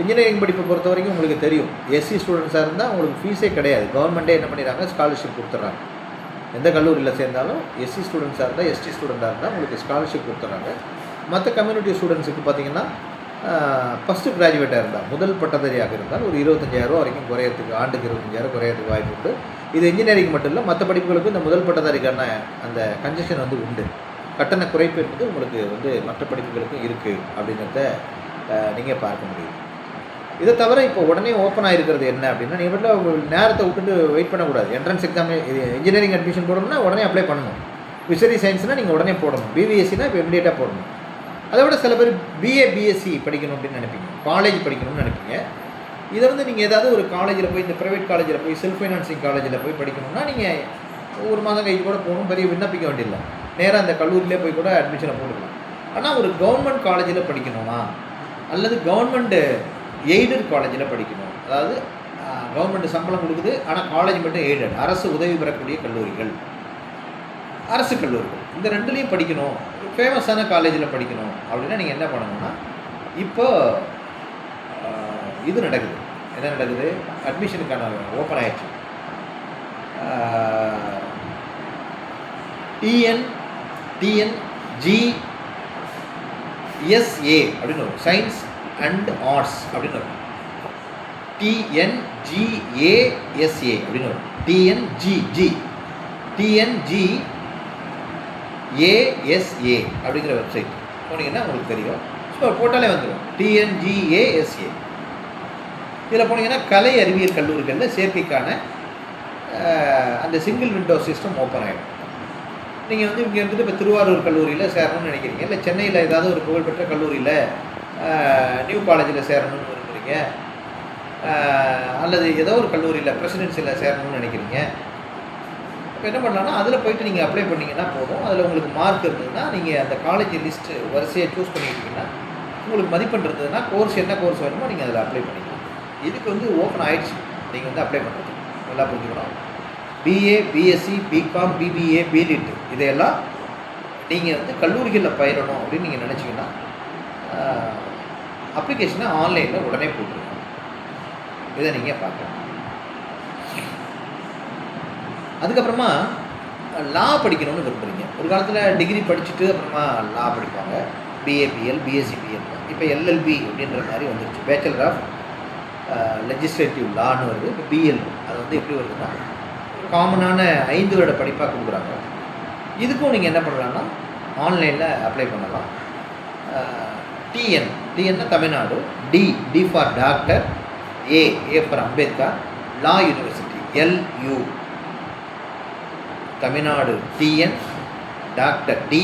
இன்ஜினியரிங் படிப்பை பொறுத்த வரைக்கும் உங்களுக்கு தெரியும், எஸ்சி ஸ்டூடெண்ட்ஸாக இருந்தால் உங்களுக்கு ஃபீஸே கிடையாது. கவர்மெண்ட்டே என்ன பண்ணிடுறாங்க, ஸ்காலர்ஷிப் கொடுத்துட்றாங்க. எந்த கல்லூரியில் சேர்ந்தாலும் எஸ்சி ஸ்டூடெண்ட்ஸாக இருந்தால், எஸ்டி ஸ்டூடெண்ட்டாக இருந்தால் உங்களுக்கு ஸ்காலர்ஷிப் கொடுத்துட்றாங்க. மற்ற கம்யூனிட்டி ஸ்டூடெண்ட்ஸுக்கு பார்த்திங்கன்னா ஃபஸ்ட்டு கிராஜுவேட்டாக இருந்தால், முதல் பட்டதாரியாக இருந்தால் ஒரு 25,000 வரைக்கும் குறையறதுக்கு, ஆண்டுக்கு 25,000 குறையறதுக்கு வாய்ப்பு உண்டு. இது இன்ஜினியரிங் மட்டும் இல்லை, மற்ற படிப்புகளுக்கு இந்த முதல் பட்டதாரிக்கான அந்த கன்செஷன் வந்து உண்டு. கட்டண குறைப்பு என்பது உங்களுக்கு வந்து மற்ற படிப்புகளுக்கும் இருக்குது அப்படிங்கிறத நீங்கள் பார்க்க முடியும். இதை தவிர இப்போ உடனே ஓப்பன் ஆகிருக்கிறது என்ன அப்படின்னா, நீங்கள் வீட்டில் நேரத்தை விட்டுட்டு வெயிட் பண்ணக்கூடாது. என்ட்ரன்ஸ் எக்ஸாம் இன்ஜினியரிங் அட்மிஷன் போடணும்னா உடனே அப்ளை பண்ணணும். ஃபிஷரி சயின்ஸ்னால் நீங்கள் உடனே போடணும். பிவிஎஸ்சினா இப்போ இமிடியேட்டாக போடணும். அதை விட சில பேர் பிஎஸ்சி படிக்கணும் அப்படின்னு நினைப்பீங்க, காலேஜ் படிக்கணும்னு நினைப்பீங்க. இதை வந்து நீங்கள் ஏதாவது ஒரு காலேஜில் போய், இந்த ப்ரைவேட் காலேஜில் போய், செல்ஃப் ஃபைனான்சிங் காலேஜில் போய் படிக்கணும்னா நீங்கள் ஒரு மாதம் கழிச்சு கூட போகணும், பெரிய விண்ணப்பிக்க வேண்டியதில்லை. நேராக அந்த கல்லூரியிலே போய் கூட அட்மிஷனை போட்டுக்கலாம். ஆனால் ஒரு கவர்மெண்ட் காலேஜில் படிக்கணுமா, அல்லது கவர்மெண்ட் எய்டட் காலேஜில் படிக்கணும், அதாவது கவர்மெண்ட் சம்பளம் கொடுக்குது ஆனால் காலேஜ் மட்டும் எய்டட், அரசு உதவி பெறக்கூடிய கல்லூரிகள், அரசு கல்லூரிகள், இந்த ரெண்டுலேயும் படிக்கணும், ஃபேமஸான காலேஜில் படிக்கணும் அப்படின்னா நீங்கள் என்ன பண்ணணும்னா, இப்போ இது நடக்குது. என்ன நடக்குது, அட்மிஷனுக்கான ஓப்பன் ஆயிடுச்சு. டிஎன்ஜிஎஸ்ஏ அப்படின்னு வரும், சயின்ஸ் அண்ட் ஆர்ட்ஸ் அப்படின்னு வரும். டிஎன்ஜிஏஎஸ்ஏ அப்படின்னு வரும். டிஎன்ஜிஏஎஸ்ஏ அப்படிங்கிற வெப்சைட் போனீங்கன்னா உங்களுக்கு தெரியும். ஸோ போட்டாலே வந்துடும் டிஎன்ஜிஏஎஸ்ஏ. இதில் போனீங்கன்னா கலை அறிவியல் கல்லூரிகளில் சேர்க்கைக்கான அந்த சிங்கிள் விண்டோ சிஸ்டம் ஓப்பன் ஆகிடும். நீங்கள் வந்து இங்கே இருந்துட்டு இப்போ திருவாரூர் கல்லூரியில் சேரணும்னு நினைக்கிறீங்க, இல்லை சென்னையில் ஏதாவது ஒரு புகழ்பெற்ற கல்லூரியில் நியூ காலேஜில் சேரணும்னு விரும்புகிறீங்க, அல்லது ஏதோ ஒரு கல்லூரியில் பிரசிடென்சியில் சேரணும்னு நினைக்கிறீங்க. இப்போ என்ன பண்ணலான்னா, அதில் போய்ட்டு நீங்கள் அப்ளை பண்ணிங்கன்னா போதும். அதில் உங்களுக்கு மார்க் இருந்ததுன்னா நீங்கள் அந்த காலேஜ் லிஸ்ட்டு வரிசையை சூஸ் பண்ணிக்கிட்டீங்கன்னா, உங்களுக்கு மதிப்பெண் இருந்ததுன்னா கோர்ஸ் என்ன கோர்ஸ் வேணுமோ நீங்கள் அதில் அப்ளை பண்ணிக்கலாம். இதுக்கு வந்து ஓப்பன் ஆகிடுச்சு, நீங்கள் வந்து அப்ளை பண்ணுறது நல்லா புரிஞ்சுக்கணும். BA, BSc, BCom, BBA, BLit இதையெல்லாம் நீங்கள் வந்து கல்லூரிகளில் பயிரணும் அப்படின்னு நீங்கள் நினச்சிங்கன்னா அப்ளிகேஷனை ஆன்லைனில் உடனே போட்டுருங்க. இதை நீங்கள் பார்க்கலாம். அதுக்கப்புறமா லா படிக்கணும்னு விரும்புகிறீங்க. ஒரு காலத்தில் டிகிரி படிச்சுட்டு அப்புறமா லா படிப்பாங்க. பிஏபிஎல், பிஎஸ்சிபிஎல், இப்போ எல்எல்பி அப்படின்ற மாதிரி வந்துருச்சு. பேச்சுலர் ஆஃப் லெஜிஸ்லேட்டிவ் லான்னு வருது. இப்போ பிஎல் அது வந்து எப்படி வருதுன்னா காமனான 5 வருட படிப்பாக கொடுக்குறாங்க. இதுக்கும் நீங்கள் என்ன பண்ணலான்னா ஆன்லைனில் அப்ளை பண்ணலாம். டிஎன்னா Tamil Nadu, T for doctor, A for Ambedkar law university, LU Tamil Nadu, TN doctor D,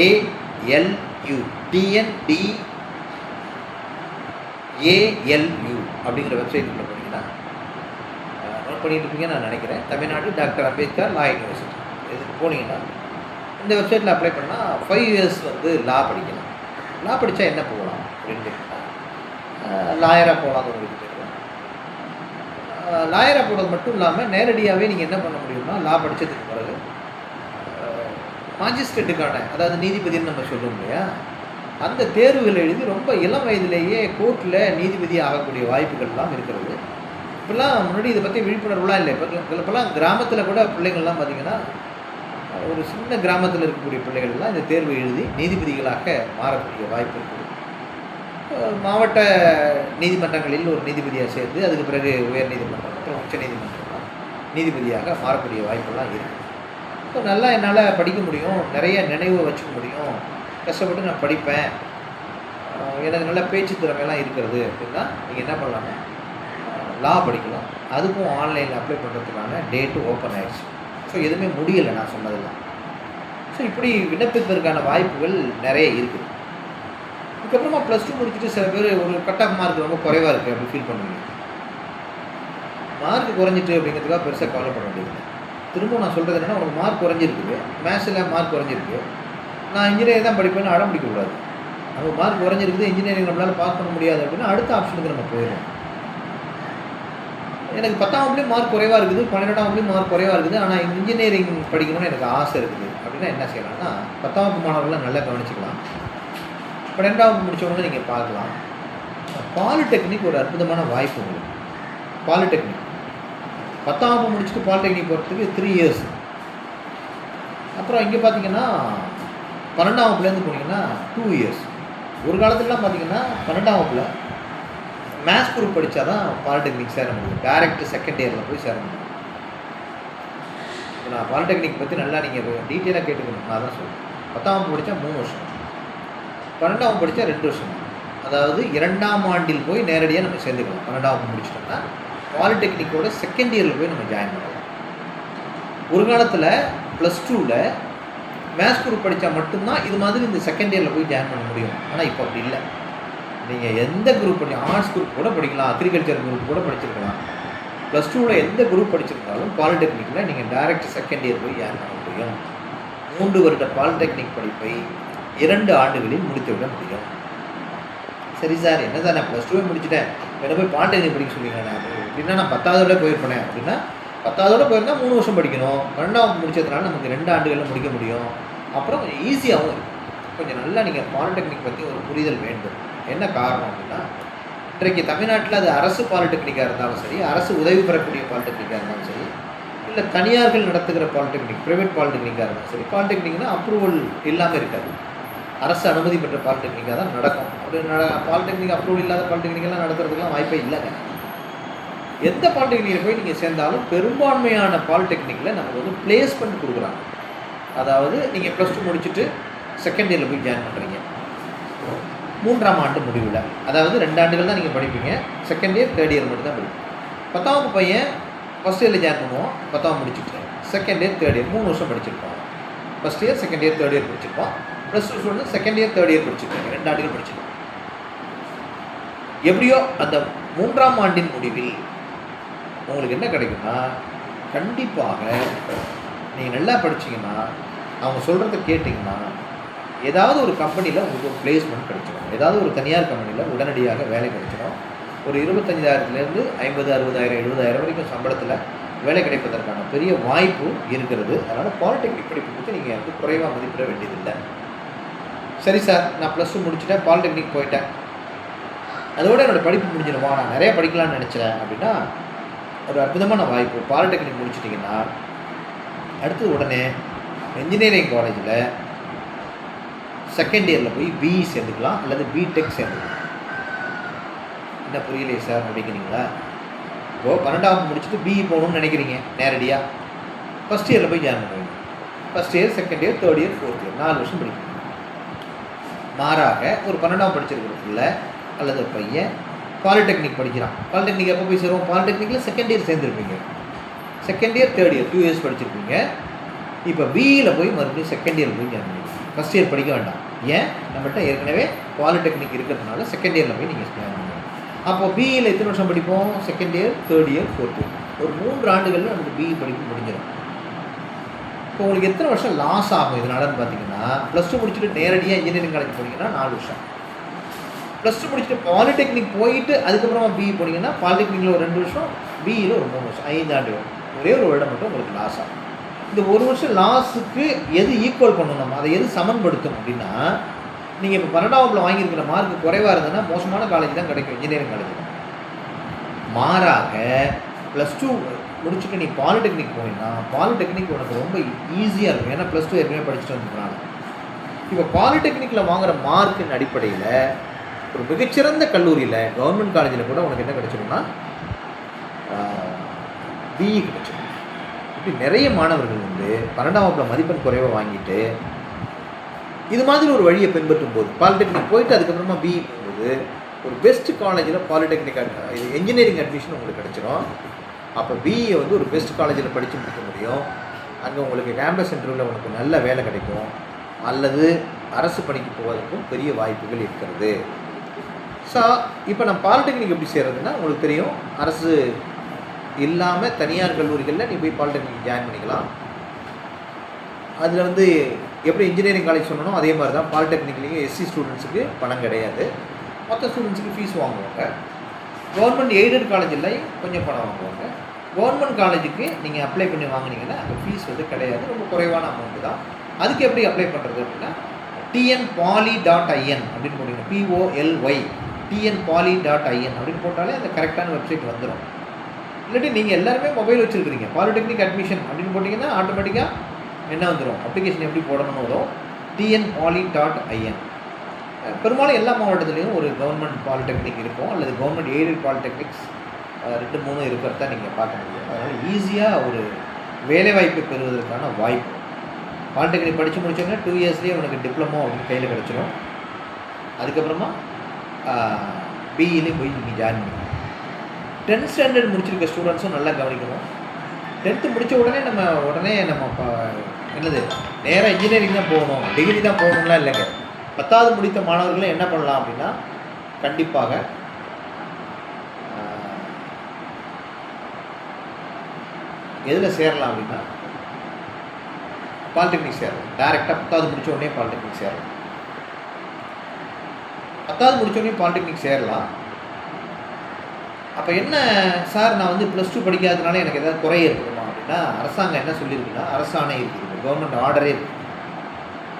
ALU TND ALU அப்படிங்கிற வெப்சைட்டுக்குள்ள போனீங்கன்னா நோட் பண்ணிட்டு இருப்பீங்க நான் நினைக்கிறேன். Tamil Nadu doctor Ambedkar law university இதுக்கு போனீங்கன்னா இந்த வெப்சைட்டில் அப்ளை பண்ணால் 5 இயர்ஸ் வந்து லா படிக்கலாம். லா படித்தா என்ன போகலாம் அப்படின்னு கேட்டிங்கன்னா லாயராக போகலாம். உங்களுக்கு தெரியும். லாயராக போகிறது மட்டும் இல்லாமல் நேரடியாகவே நீங்கள் என்ன பண்ண முடியும்னா லா படித்ததுக்கு பிறகு மாஜிஸ்ட்ரேட்டுக்கான, அதாவது நீதிபதினு நம்ம சொல்லுவோம் இல்லையா, அந்த தேர்வுகள் எழுதி ரொம்ப இளம் வயதிலேயே கோர்ட்டில் நீதிபதி ஆகக்கூடிய வாய்ப்புகள்லாம் இருக்கிறது. இப்போல்லாம் முன்னாடி இதை பற்றி விழிப்புணர்வுலாம் இல்லை. இப்போல்லாம் கிராமத்தில் கூட பிள்ளைங்கள்லாம் பார்த்திங்கன்னா ஒரு சின்ன கிராமத்தில் இருக்கக்கூடிய பிள்ளைகள்லாம் இந்த தேர்வு எழுதி நீதிபதிகளாக மாறக்கூடிய வாய்ப்பு இருக்குது. மாவட்ட நீதிமன்றங்களில் ஒரு நீதிபதியாக சேர்ந்து அதுக்கு பிறகு உயர் நீதிமன்றம் அப்புறம் உச்ச நீதிமன்றம் நீதிபதியாக மாறக்கூடிய வாய்ப்பெல்லாம் இருக்குது. ஸோ நல்லா என்னால் படிக்க முடியும், நிறைய நினைவு வச்சுக்க முடியும், கஷ்டப்பட்டு நான் படிப்பேன், எனக்கு நல்ல பேச்சு திறமையெல்லாம் இருக்கிறது அப்படின்னா நீங்கள் என்ன பண்ணலாம்னா லா படிக்கலாம். அதுக்கும் ஆன்லைனில் அப்ளை பண்ணுறதுக்கான டேட்டு ஓப்பன் ஆகிடுச்சு. ஸோ எதுவுமே முடியலை நான் சொன்னதெல்லாம். ஸோ இப்படி விண்ணப்பிப்பதற்கான வாய்ப்புகள் நிறைய இருக்குது. இதுக்கப்புறமா +2 முடிச்சுட்டு சில பேர் ஒரு கட் ஆஃப் மார்க் ரொம்ப குறைவாக இருக்குது அப்படி ஃபீல் பண்ணுவீங்க. மார்க் குறைஞ்சிட்டு அப்படிங்கிறதுக்காக பெருசாக கவலைப்பட வேண்டியது. திரும்ப நான் சொல்கிறது என்னென்னா, உனக்கு மார்க் குறைஞ்சிருக்கு, மேத்ஸில் மார்க் குறைஞ்சிருக்கு, நான் இன்ஜினியரிங் தான் படிப்பேன்னு அடம் பிடிக்கக்கூடாது. நம்ம மார்க் குறைஞ்சிருக்குது, இன்ஜினியரிங் நம்மளால் பாஸ் பண்ண முடியாது அப்படின்னா அடுத்த ஆப்ஷனுக்கு நம்ம போயிடும். எனக்கு 10ஆம் வகுப்புலேயும் மார்க் குறைவாக இருக்குது, 12ஆம் வகுப்புலேயும் மார்க் குறைவாக இருக்குது, ஆனால் இன்ஜினியரிங் படிக்கணும்னு எனக்கு ஆசை இருக்குது அப்படின்னா என்ன செய்யலாம்னா 10ஆம் வகுப்பு மாணவர்கள்லாம் நல்லா கவனிச்சிக்கலாம். 12ஆம் வகுப்பு முடித்தவங்க நீங்கள் பார்க்கலாம். பாலிடெக்னிக் ஒரு அற்புதமான வாய்ப்பு உங்களுக்கு. பாலிடெக்னிக் 10ஆம் வகுப்பு முடிச்சுட்டு பாலிடெக்னிக் போகிறதுக்கு 3 இயர்ஸ். அப்புறம் இங்கே பார்த்தீங்கன்னா 12ஆம் வகுப்புலேருந்து போனீங்கன்னா 2 இயர்ஸ். ஒரு காலத்துலலாம் பார்த்தீங்கன்னா 12ஆம் வகுப்பில் மேத்ஸ் குரூப் படித்தா தான் பாலிடெக்னிக் சேர முடியும். டேரெக்ட் செகண்ட் இயரில் போய் சேர முடியும். இப்போ நான் பாலிடெக்னிக் பற்றி நல்லா நீங்கள் டீட்டெயிலாக கேட்டுக்கணும். நான் தான் சொல்லுவேன். 10ஆம் வகுப்பு படித்தா 3 வருஷம், 12ஆம் வகுப்பு படித்தா 2 வருஷம். அதாவது 2ஆம் ஆண்டில் போய் நேரடியாக நம்ம சேர்ந்துக்கலாம். 12ஆம் வகுப்பு முடிச்சிட்டோம்னா பாலிடெக்னிக்கோட செகண்ட் இயரில் போய் நம்ம ஜாயின் பண்ணலாம். ஒரு காலத்தில் +2ல் மேத்ஸ் குரூப் படித்தா மட்டும்தான் இது மாதிரி இந்த செகண்ட் இயரில் போய் ஜாயின் பண்ண முடியும். ஆனால் இப்போ அப்படி இல்லை. நீங்கள் எந்த குரூப் ஆர்ட்ஸ் குரூப் கூட படிக்கலாம், அக்ரிகல்ச்சர் குரூப் கூட படிச்சிருக்கலாம். +2ல் எந்த குரூப் படிச்சிருந்தாலும் பாலிடெக்னிக்கில் நீங்கள் டைரக்ட் செகண்ட் இயர் போய் ஜாயின் பண்ண முடியும். 3 வருட பாலிடெக்னிக் படிப்பை 2 ஆண்டுகளில் முடித்துவிட முடியும். சரி சார், என்ன சார் நான் +2 முடிச்சுட்டேன், என்ன போய் பாலிடெக்னிக் படிக்க சொல்லிங்க அப்படின்னா நான் 10ஆவதோட போயிருப்பேன் அப்படின்னா 10ஆவதோட போயிருந்தால் 3 வருஷம் படிக்கணும். 12ஆம் முடிச்சதுனால நமக்கு 2 ஆண்டுகளில் முடிக்க முடியும். அப்புறம் கொஞ்சம் ஈஸியாகவும் இருக்கும். கொஞ்சம் நல்லா நீங்கள் பாலிடெக்னிக் பற்றி ஒரு புரிதல் வேண்டும். என்ன காரணம் அப்படின்னா, இன்றைக்கு தமிழ்நாட்டில் அது அரசு பாலிடெக்னிக்காக இருந்தாலும் சரி, அரசு உதவி பெறக்கூடிய பாலிடெக்னிக்காக இருந்தாலும் சரி, இல்லை தனியார்கள் நடத்துகிற பாலிடெக்னிக், ப்ரைவேட் பாலிடெக்னிக்காக இருந்தாலும் சரி, பாலிடெக்னிக்னால் அப்ரூவல் இல்லாமல் இருக்காது. அரசு அனுமதி பெற்ற பாலிடெக்னிக்காக தான் நடக்கும். அப்படி பாலிடெக்னிக் அப்ரூவல் இல்லாத பாலிடெக்னிக்கெல்லாம் நடத்துறதுக்கெல்லாம் வாய்ப்பே இல்லைங்க. எந்த பாலிடெக்னிக்கில் போய் நீங்கள் சேர்ந்தாலும் பெரும்பான்மையான பாலிடெக்னிக்கில் நமக்கு வந்து பிளேஸ்மெண்ட் கொடுக்குறாங்க. அதாவது நீங்கள் +2 முடிச்சுட்டு செகண்ட் இயரில் போய் ஜாயின் பண்ணுறீங்க 3ஆம் ஆண்டு முடிவில். அதாவது 2 ஆண்டுகள் தான் நீங்கள் படிப்பீங்க. செகண்ட் இயர், தேர்ட் இயர் மட்டும் தான் படிப்பீங்க. 10ஆம் வகுப்பு பையன் ஃபஸ்ட் இயரில் ஜாயின் பண்ணுவோம். 10ஆம் முடிச்சுட்டு செகண்ட் இயர், தேர்ட் இயர் 3 வருஷம் படிச்சிருப்போம். First year, second year, third year படிச்சிருப்போம். +2 student second year, third year படிச்சிருக்காங்க. 2 ஆண்டுகள் படிச்சிருக்கோம். எப்படியோ அந்த 3ஆம் ஆண்டின் முடிவில் உங்களுக்கு என்ன கிடைக்கும்னா, கண்டிப்பாக நீங்கள் நல்லா படிச்சிங்கன்னா, அவங்க சொல்கிறத கேட்டிங்கன்னா, ஏதாவது ஒரு கம்பெனியில் உங்களுக்கு ஒரு பிளேஸ்மெண்ட் கிடைச்சிடும். ஏதாவது ஒரு தனியார் கம்பெனியில் உடனடியாக வேலை கிடைச்சிடும். ஒரு 25,000லேருந்து 50, 60,000, 70,000 வரைக்கும் சம்பளத்தில் வேலை கிடைப்பதற்கான பெரிய வாய்ப்பு இருக்கிறது. அதனால் பாலிடெக்னிக் படிப்பு பற்றி நீங்கள் வந்து குறைவாக மதிப்பிட வேண்டியதில்லை. சரி சார், நான் +2 முடிச்சுட்டேன், பாலிடெக்னிக் போயிட்டேன், அதோடு என்னோடய படிப்பு முடிஞ்சிடுமா, நான் நிறையா படிக்கலாம்னு நினச்சேன் அப்படின்னா ஒரு அற்புதமான வாய்ப்பு. பாலிடெக்னிக் முடிச்சிட்டிங்கன்னா அடுத்தது உடனே இன்ஜினியரிங் காலேஜில் செகண்ட் இயரில் போய் பிஇ சேர்ந்துக்கலாம் அல்லது பிடெக் சேர்ந்துக்கலாம். என்ன புரியலையே சார் அப்படிங்கிறீங்களா? இப்போது 12வது முடிச்சுட்டு பிஇ போகணும்னு நினைக்கிறீங்க, நேரடியாக ஃபஸ்ட் இயரில் போய் ஜாயின் பண்ணுவீங்க. First year, second year, third year, fourth year 4 வருஷம் படிக்கணும். மாறாக ஒரு 12வது படிச்சிருக்கிற பிள்ளை அல்லது ஒரு பையன் பாலிடெக்னிக் படிக்கிறான். பாலிடெக்னிக் எப்போ போய் சேருவோம்? பாலிடெக்னிக்கில் செகண்ட் இயர் சேர்ந்துருப்பீங்க. Second year, third year 2 years படிச்சிருப்பீங்க. இப்போ பிஇயில் போய் மறுபடியும் செகண்ட் இயர் போய் ஜாயின் பண்ணுவீங்க. ஃபஸ்ட் இயர் படிக்க வேண்டாம். ஏன்? நம்மகிட்ட ஏற்கனவே பாலிடெக்னிக் இருக்கிறதுனால செகண்ட் இயரில் போய் நீங்கள் ஜாயின் பண்ணுவீங்க. அப்போது பிஇயில் எத்தனை வருஷம் படிப்போம்? Second year, third year, fourth year. ஒரு 3 ஆண்டுகளில் நமக்கு பிஇ படிப்பு முடிஞ்சிடும். இப்போ உங்களுக்கு எத்தனை வருஷம் லாஸ் ஆகும் இதனாலன்னு பார்த்தீங்கன்னா, +2 முடிச்சுட்டு நேரடியாக இன்ஜினியரிங் காலேஜ் போனீங்கன்னா 4 வருஷம். +2 முடிச்சுட்டு பாலிடெக்னிக் போயிட்டு அதுக்கப்புறமா பிஇ போனீங்கன்னா பாலிடெக்னிக்கில் ஒரு 2 வருஷம், பிஇயில் ஒரு 3 வருஷம், 5 ஆண்டுகள். ஒரே ஒரு வருடம் மட்டும் உங்களுக்கு லாஸ் ஆகும். இந்த 1 வருஷம் லாஸுக்கு எது ஈக்குவல் பண்ணணும், அதை எது சமன்படுத்தும் அப்படின்னா, நீங்கள் இப்போ 12வது வாங்கியிருக்கிற மார்க் குறைவாக இருந்ததுன்னா மோசமான காலேஜ் தான் கிடைக்கும், இன்ஜினியரிங் காலேஜ் தான். மாறாக +2 முடிச்சுட்டு நீ பாலிடெக்னிக் போனீங்கன்னா பாலிடெக்னிக் உனக்கு ரொம்ப ஈஸியாக இருக்கும். ஏன்னா +2 ஏற்கனவே படிச்சுட்டு வந்துருக்கனால. இப்போ பாலிடெக்னிக்கில் வாங்குகிற மார்க்கின் அடிப்படையில் ஒரு மிகச்சிறந்த கல்லூரியில், கவர்மெண்ட் காலேஜில் கூட உனக்கு என்ன கிடச்சிருக்குன்னா பிஇ கிடச்சிடும். இப்படி நிறைய மாணவர்கள் வந்து 12வது மதிப்பெண் குறைவாக வாங்கிட்டு இது மாதிரி ஒரு வழியை பின்பற்றும் போது, பாலிடெக்னிக் போயிட்டு அதுக்கப்புறமா பிஇ போகும்போது ஒரு பெஸ்ட் காலேஜில் பாலிடெக்னிக் இது என்ஜினியரிங் அட்மிஷன் உங்களுக்கு கிடச்சிரும். அப்போ பிஇயை வந்து ஒரு பெஸ்ட் காலேஜில் படித்து முடிக்க முடியும். அங்கே உங்களுக்கு கேம்பஸ் இன்டர்வியூவில் உனக்கு நல்ல வேலை கிடைக்கும், அல்லது அரசு பணிக்கு போவதற்கும் பெரிய வாய்ப்புகள் இருக்கிறது. ஸோ இப்போ நம்ம பாலிடெக்னிக் எப்படி செய்கிறதுன்னா, உங்களுக்கு தெரியும், அரசு இல்லாமல் தனியார் கல்லூரிகளில் நீ போய் பாலிடெக்னிக் ஜாயின் பண்ணிக்கலாம். அதில் வந்து எப்படி இன்ஜினியரிங் காலேஜ் சொன்னோம் அதே மாதிரி தான் பாலிடெக்னிக்லேயும் எஸ்சி ஸ்டூடெண்ட்ஸுக்கு பணம் கிடையாது, மற்ற ஸ்டூடெண்ட்ஸுக்கு ஃபீஸ் வாங்குவாங்க. கவர்மெண்ட் எய்டட் காலேஜில் கொஞ்சம் பணம் வாங்குவாங்க. கவர்மெண்ட் காலேஜுக்கு நீங்கள் அப்ளை பண்ணி வாங்கினீங்கன்னா அந்த ஃபீஸ் வந்து கிடையாது, ரொம்ப குறைவான அமௌண்ட்டு தான். அதுக்கு எப்படி அப்ளை பண்ணுறது அப்படின்னா, tnpoly.in அப்படின்னு போட்டிங்கன்னா, POLY tnpoly.in அப்படின்னு போட்டாலே அந்த கரெக்டான வெப்சைட் வந்துடும். இல்லாட்டி நீங்கள் எல்லாருமே மொபைல் வச்சுருக்கிறீங்க, பாலிடெக்னிக் அட்மிஷன் அப்படின்னு போட்டிங்கன்னா ஆட்டோமேட்டிக்காக என்ன வந்துடும், அப்ளிகேஷன் எப்படி போடணும்னு வரும், tnpoly.in. பெரும்பாலும் எல்லா மாவட்டத்துலேயும் ஒரு கவர்மெண்ட் பாலிடெக்னிக் இருக்கும், அல்லது கவர்மெண்ட் எய்டட் பாலிடெக்னிக்ஸ் 2-3 இருக்கிறத நீங்கள் பார்க்க முடியும். அதனால் ஈஸியாக ஒரு வேலைவாய்ப்பை பெறுவதற்கான வாய்ப்பு. பாலிடெக்னிக் படித்து முடிச்சோன்னா 2 இயர்ஸ்லேயே உனக்கு டிப்ளமோ அப்படின்னு கையில் கிடச்சிடும். அதுக்கப்புறமா பிஇலையும் போய் நீங்கள் ஜாயின் பண்ணணும். 10th ஸ்டாண்டர்ட் முடிச்சிருக்க ஸ்டூடெண்ட்ஸும் நல்லா கவனிக்கணும். 10th முடித்த உடனே நம்ம என்னது நேராக இன்ஜினியரிங் தான் போகணும், டிகிரி தான் போகணும்லாம் இல்லைங்க. 10வது முடித்த மாணவர்களும் என்ன பண்ணலாம் அப்படின்னா, கண்டிப்பாக எதில் சேரலாம் அப்படின்னா பாலிடெக்னிக் சேரலாம். டேரெக்டாக 10வது முடித்த உடனே பாலிடெக்னிக் சேரலாம். 10வது முடித்த உடனே பாலிடெக்னிக் சேரலாம். அப்போ என்ன சார், நான் வந்து +2 படிக்காததுனால எனக்கு ஏதாவது குறை இருக்குமா அப்படின்னா, அரசாங்கம் என்ன சொல்லியிருக்குன்னா, அரசாணை இருக்குது, கவர்மெண்ட் ஆர்டரே இருக்குது.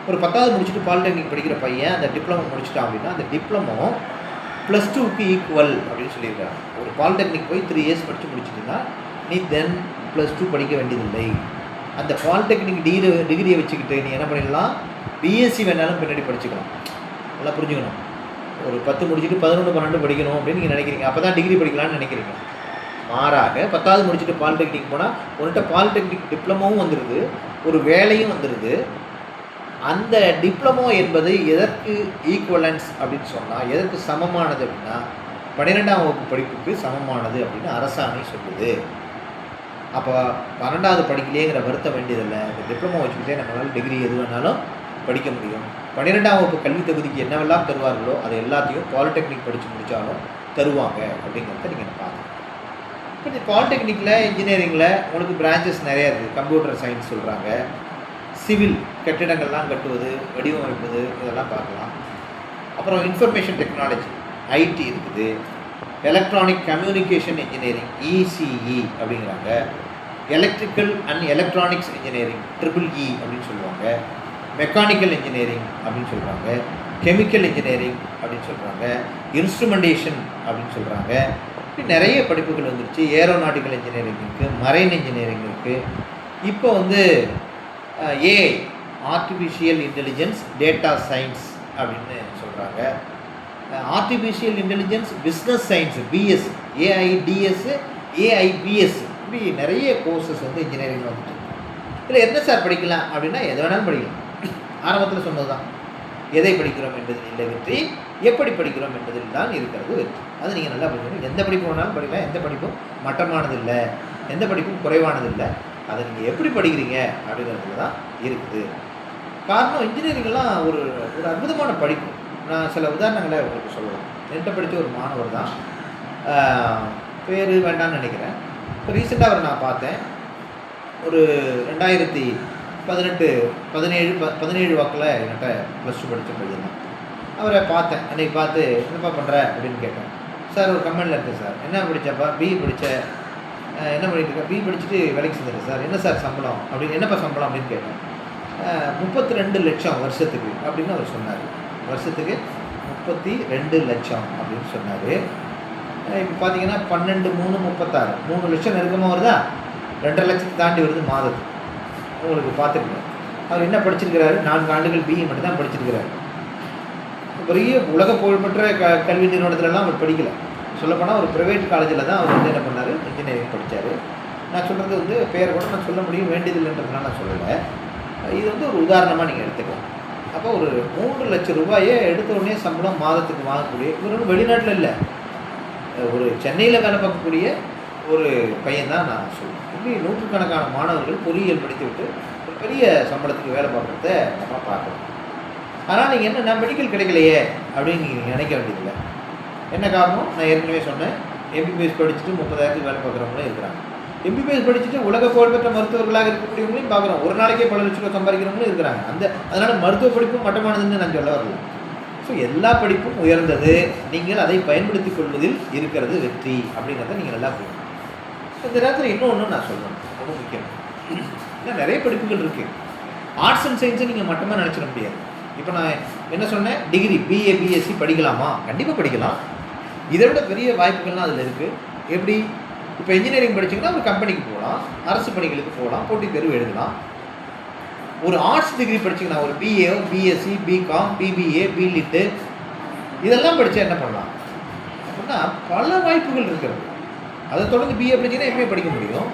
ஒரு 10வது முடிச்சுட்டு பாலிடெக்னிக் படிக்கிற பையன் அந்த டிப்ளமோ முடிச்சிட்டான் அப்படின்னா, அந்த டிப்ளமோ +2க்கு ஈக்குவல் அப்படின்னு சொல்லியிருக்காங்க. ஒரு பாலிடெக்னிக் போய் 3 இயர்ஸ் படித்து முடிச்சிட்டிங்கன்னா நீ தென் +2 படிக்க வேண்டியதில்லை. அந்த பாலிடெக்னிக் டிகிரியை வச்சுக்கிட்டு நீ என்ன பண்ணிடலாம், பிஎஸ்சி வேணாலும் பின்னாடி படிச்சுக்கலாம். நல்லா புரிஞ்சுக்கணும். ஒரு 10 முடிச்சுட்டு 11, 12 படிக்கணும் அப்படின்னு நீங்கள் நினைக்கிறீங்க, அப்போ தான் டிகிரி படிக்கலான்னு நினைக்கிறீங்க. மாறாக 10வது முடிச்சுட்டு பாலிடெக்னிக் போனால் உன்கிட்ட பாலிடெக்னிக் டிப்ளமோவும் வந்துடுது, ஒரு வேலையும் வந்துடுது. அந்த டிப்ளமோ என்பது எதற்கு ஈக்குவலன்ஸ் அப்படின்னு சொன்னால், எதற்கு சமமானது அப்படின்னா 12ஆம் வகுப்பு படிப்புக்கு சமமானது அப்படின்னு அரசாணை சொல்லுது. அப்போ 12வது படிக்கலையேங்கிற வருத்த வேண்டியதில்லை. இந்த டிப்ளமோ வச்சுக்கிட்டே நம்மளால் டிகிரி எது வேணாலும் படிக்க முடியும். 12ஆம் வகுப்பு கல்வி தகுதிக்கு என்னவெல்லாம் தருவார்களோ அதை எல்லாத்தையும் பாலிடெக்னிக் படித்து முடித்தாலும் தருவாங்க அப்படிங்கிறத நீங்கள் பார்க்கணும். இப்போ இந்த பாலிடெக்னிக்கில் இன்ஜினியரிங்கில் உங்களுக்கு பிரான்ச்சஸ் நிறையா இருக்குது. கம்ப்யூட்டர் சயின்ஸ் சொல்கிறாங்க, சிவில் கட்டிடங்கள்லாம் கட்டுவது, வடிவமைப்பது, இதெல்லாம் பார்க்கலாம். அப்புறம் இன்ஃபர்மேஷன் டெக்னாலஜி ஐடி இருக்குது, எலக்ட்ரானிக் கம்யூனிகேஷன் இன்ஜினியரிங் ECE அப்படிங்கிறாங்க, electrical and electronics engineering EEE அப்படின்னு சொல்லுவாங்க, மெக்கானிக்கல் இன்ஜினியரிங் அப்படின்னு சொல்கிறாங்க, கெமிக்கல் இன்ஜினியரிங் அப்படின்னு சொல்கிறாங்க, இன்ஸ்ட்ருமெண்டேஷன் அப்படின்னு சொல்கிறாங்க. இப்படி நிறைய படிப்புகள் வந்துருச்சு. ஏரோநாட்டிக்கல் இன்ஜினியரிங் இருக்குது, மரைன் இன்ஜினியரிங் இருக்குது. இப்போ வந்து AI artificial intelligence, data science அப்படின்னு சொல்கிறாங்க. Artificial intelligence business science, BS, AIDS, AIBS, இப்படி நிறைய கோர்சஸ் வந்து இன்ஜினியரிங்கில் வந்துட்டு. இதில் என்ன சார் படிக்கலாம் அப்படின்னா எதை வேணாலும் படிக்கலாம். ஆரம்பத்தில் சொன்னது தான், எதை படிக்கிறோம் என்பதில் இல்லை வெற்றி, எப்படி படிக்கிறோம் என்பதில் தான் இருக்கிறது வெற்றி. அது நீங்கள் நல்லா படிக்கணும். எந்த படிப்பு வேணாலும் படிக்கலாம், எந்த படிப்பும் மட்டமானது இல்லை, எந்த படிப்பும் குறைவானது இல்லை. அதை நீங்கள் எப்படி படிக்கிறீங்க அப்படிங்கிறதுல தான் இருக்குது. காரணம், இன்ஜினியரிங்லாம் ஒரு ஒரு அற்புதமான படிப்பு. நான் சில உதாரணங்களை உங்களுக்கு சொல்லுவேன். என்கிட்ட படித்த ஒரு மாணவர் தான், பேர் வேண்டாம்னு நினைக்கிறேன். இப்போ ரீசெண்டாக அவரை நான் பார்த்தேன். ஒரு 2017 வாக்கில் என்கிட்ட +2 படித்த பையன் தான். அவரை பார்த்தேன். அன்றைக்கி பார்த்து என்னப்பா பண்ணுற அப்படின்னு கேட்டேன். சார் ஒரு கம்பெனியில் இருக்கேன் சார். என்ன படித்தப்பா? பிஇ படித்த. என்ன பண்ணிட்டு இருக்கேன்? பிஇ படிச்சுட்டு வேலைக்கு செஞ்சுருக்கேன் சார். என்ன சார் சம்பளம் அப்படின்னு, என்னப்பா சம்பளம் அப்படின்னு கேட்டேன். 32 லட்சம் வருஷத்துக்கு அப்படின்னு அவர் சொன்னார். வருஷத்துக்கு 32 லட்சம் அப்படின்னு சொன்னார். இப்போ பார்த்தீங்கன்னா 12, 3, 36, 3 லட்சம் நெருக்கமாக வருதா? 2.5 லட்சத்தை தாண்டி வருது மாதத்துக்கு. உங்களுக்கு பார்த்துருக்கேன். அவர் என்ன படிச்சிருக்கிறாரு? 4 ஆண்டுகள் பிஇ மட்டும் தான் படிச்சிருக்கிறார். பெரிய உலக புகழ்பெற்ற கல்வி நிறுவனத்துலலாம் அவர் படிக்கலை. சொல்லப்போனால் ஒரு ப்ரைவேட் காலேஜில் தான் அவர் வந்து என்ன பண்ணார், இன்ஜினியரிங் படித்தார். நான் சொல்கிறது வந்து பேரை கூட நான் சொல்ல முடியும் வேண்டியதில்லைன்றதுனால நான் சொல்லலை. இது வந்து ஒரு உதாரணமாக நீங்கள் எடுத்துக்கலாம். அப்போ ஒரு 3 லட்சம் ரூபாயை எடுத்த உடனே சம்பளம் மாதத்துக்கு வாங்கக்கூடிய, இவர் வெளிநாட்டில் இல்லை, ஒரு சென்னையில் வேலை பார்க்கக்கூடிய ஒரு பையன் தான் நான் சொல்லுவேன். இப்படி நூற்றுக்கணக்கான மாணவர்கள் பொறியியல் படித்துவிட்டு ஒரு பெரிய சம்பளத்துக்கு வேலை பார்க்குறத நம்ம பார்க்கலாம். ஆனால் நீங்கள் என்ன, நான் மெடிக்கல் கிடைக்கலையே அப்படின்னு நீங்கள் நினைக்க வேண்டியதில்லை. என்ன காரணம்? நான் ஏற்கனவே சொன்னேன், எம்பிபிஎஸ் படிச்சுட்டு 30,000 வேலை பார்க்குறவங்களும் இருக்கிறாங்க. எம்பிபிஎஸ் படிச்சுட்டு உலக புகழ்பெற்ற மருத்துவர்களாக இருக்கக்கூடியவங்களையும் பார்க்குறோம். ஒரு நாளைக்கே பல லட்சம் ரூபாய் சம்பாதிக்கிறவங்களும் இருக்கிறாங்க. அதனால் மருத்துவ படிப்பும் மட்டமானதுன்னு நான் சொல்ல வரல. ஸோ எல்லா படிப்பும் உயர்ந்தது, நீங்கள் அதை பயன்படுத்தி கொள்வதில் இருக்கிறது வெற்றி அப்படிங்கிறத நீங்கள் நல்லா புரியும். இந்த நேரத்தில் இன்னொன்று நான் சொல்லணும், ரொம்ப முக்கியம். ஏன்னா நிறைய படிப்புகள் இருக்குது. ஆர்ட்ஸ் அண்ட் சயின்ஸை நீங்கள் மட்டுமே நினச்சிட முடியாது. இப்போ நான் என்ன சொன்னேன், டிகிரி பிஏ பிஎஸ்சி படிக்கலாமா? கண்டிப்பாக படிக்கலாம். இதை விட பெரிய வாய்ப்புகள்லாம் அதில் இருக்குது. எப்படி? இப்போ இன்ஜினியரிங் படிச்சிங்கன்னா ஒரு கம்பெனிக்கு போகலாம், அரசு பணிகளுக்கு போகலாம், போட்டித் தேர்வு எழுதலாம். ஒரு ஆர்ட்ஸ் டிகிரி படிச்சிங்கன்னா ஒரு BA, BSc, BCom, BBA, BLit இதெல்லாம் படித்தா என்ன பண்ணலாம் அப்படின்னா பல வாய்ப்புகள் இருக்கிறது. அதை தொடர்ந்து பிஏ படிச்சிங்கன்னா எம்ஏ படிக்க முடியும்.